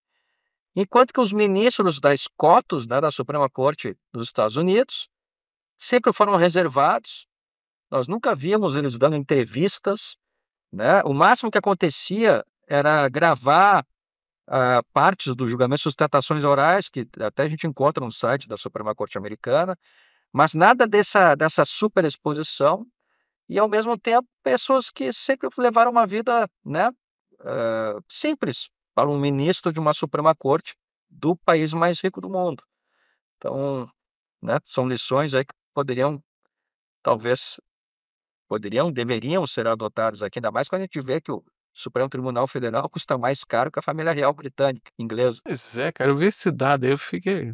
enquanto que os ministros das cotas, né, da Suprema Corte dos Estados Unidos, sempre foram reservados, nós nunca vimos eles dando entrevistas, né, o máximo que acontecia era gravar, partes do julgamento, sustentações orais, que até a gente encontra no site da Suprema Corte Americana, mas nada dessa superexposição e, ao mesmo tempo, pessoas que sempre levaram uma vida, né, simples para um ministro de uma Suprema Corte do país mais rico do mundo. Então, né, são lições aí que talvez deveriam ser adotadas aqui, ainda mais quando a gente vê que o Supremo Tribunal Federal custa mais caro que a família real britânica, inglesa. Pois é, cara, eu vi esse dado aí, eu fiquei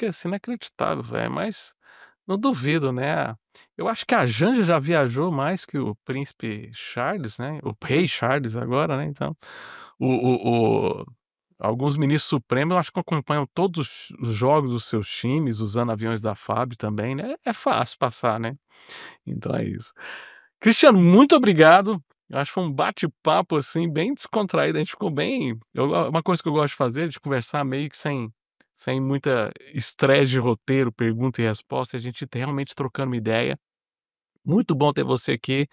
assim, inacreditável, velho, mas não duvido, né. Eu acho que a Janja já viajou mais que o príncipe Charles, né, o rei Charles agora, né, então, o alguns ministros supremos eu acho que acompanham todos os jogos dos seus times, usando aviões da FAB também, né, é fácil passar, né. Então é isso. Cristiano, muito obrigado. Eu acho que foi um bate-papo, assim, bem descontraído. A gente ficou bem. Uma coisa que eu gosto de fazer é de conversar meio que sem muita estresse de roteiro, pergunta e resposta, a gente realmente trocando uma ideia. Muito bom ter você aqui.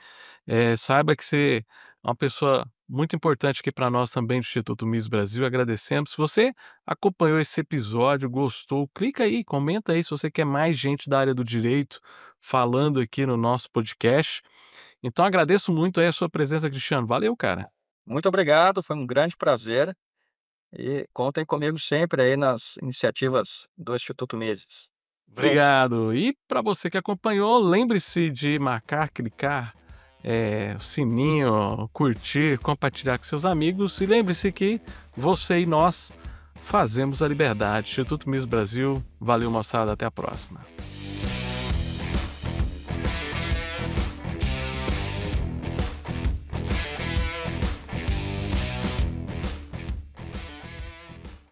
Saiba que você é uma pessoa muito importante aqui para nós também do Instituto Miss Brasil. Agradecemos. Se você acompanhou esse episódio, gostou, clica aí, comenta aí se você quer mais gente da área do direito falando aqui no nosso podcast. Então agradeço muito aí a sua presença, Cristiano. Valeu, cara. Muito obrigado, foi um grande prazer e contem comigo sempre aí nas iniciativas do Instituto Mises. Bom, Obrigado. E para você que acompanhou, lembre-se de marcar, clicar, o sininho, curtir, compartilhar com seus amigos. E lembre-se que você e nós fazemos a liberdade. Instituto Miss Brasil. Valeu, moçada. Até a próxima.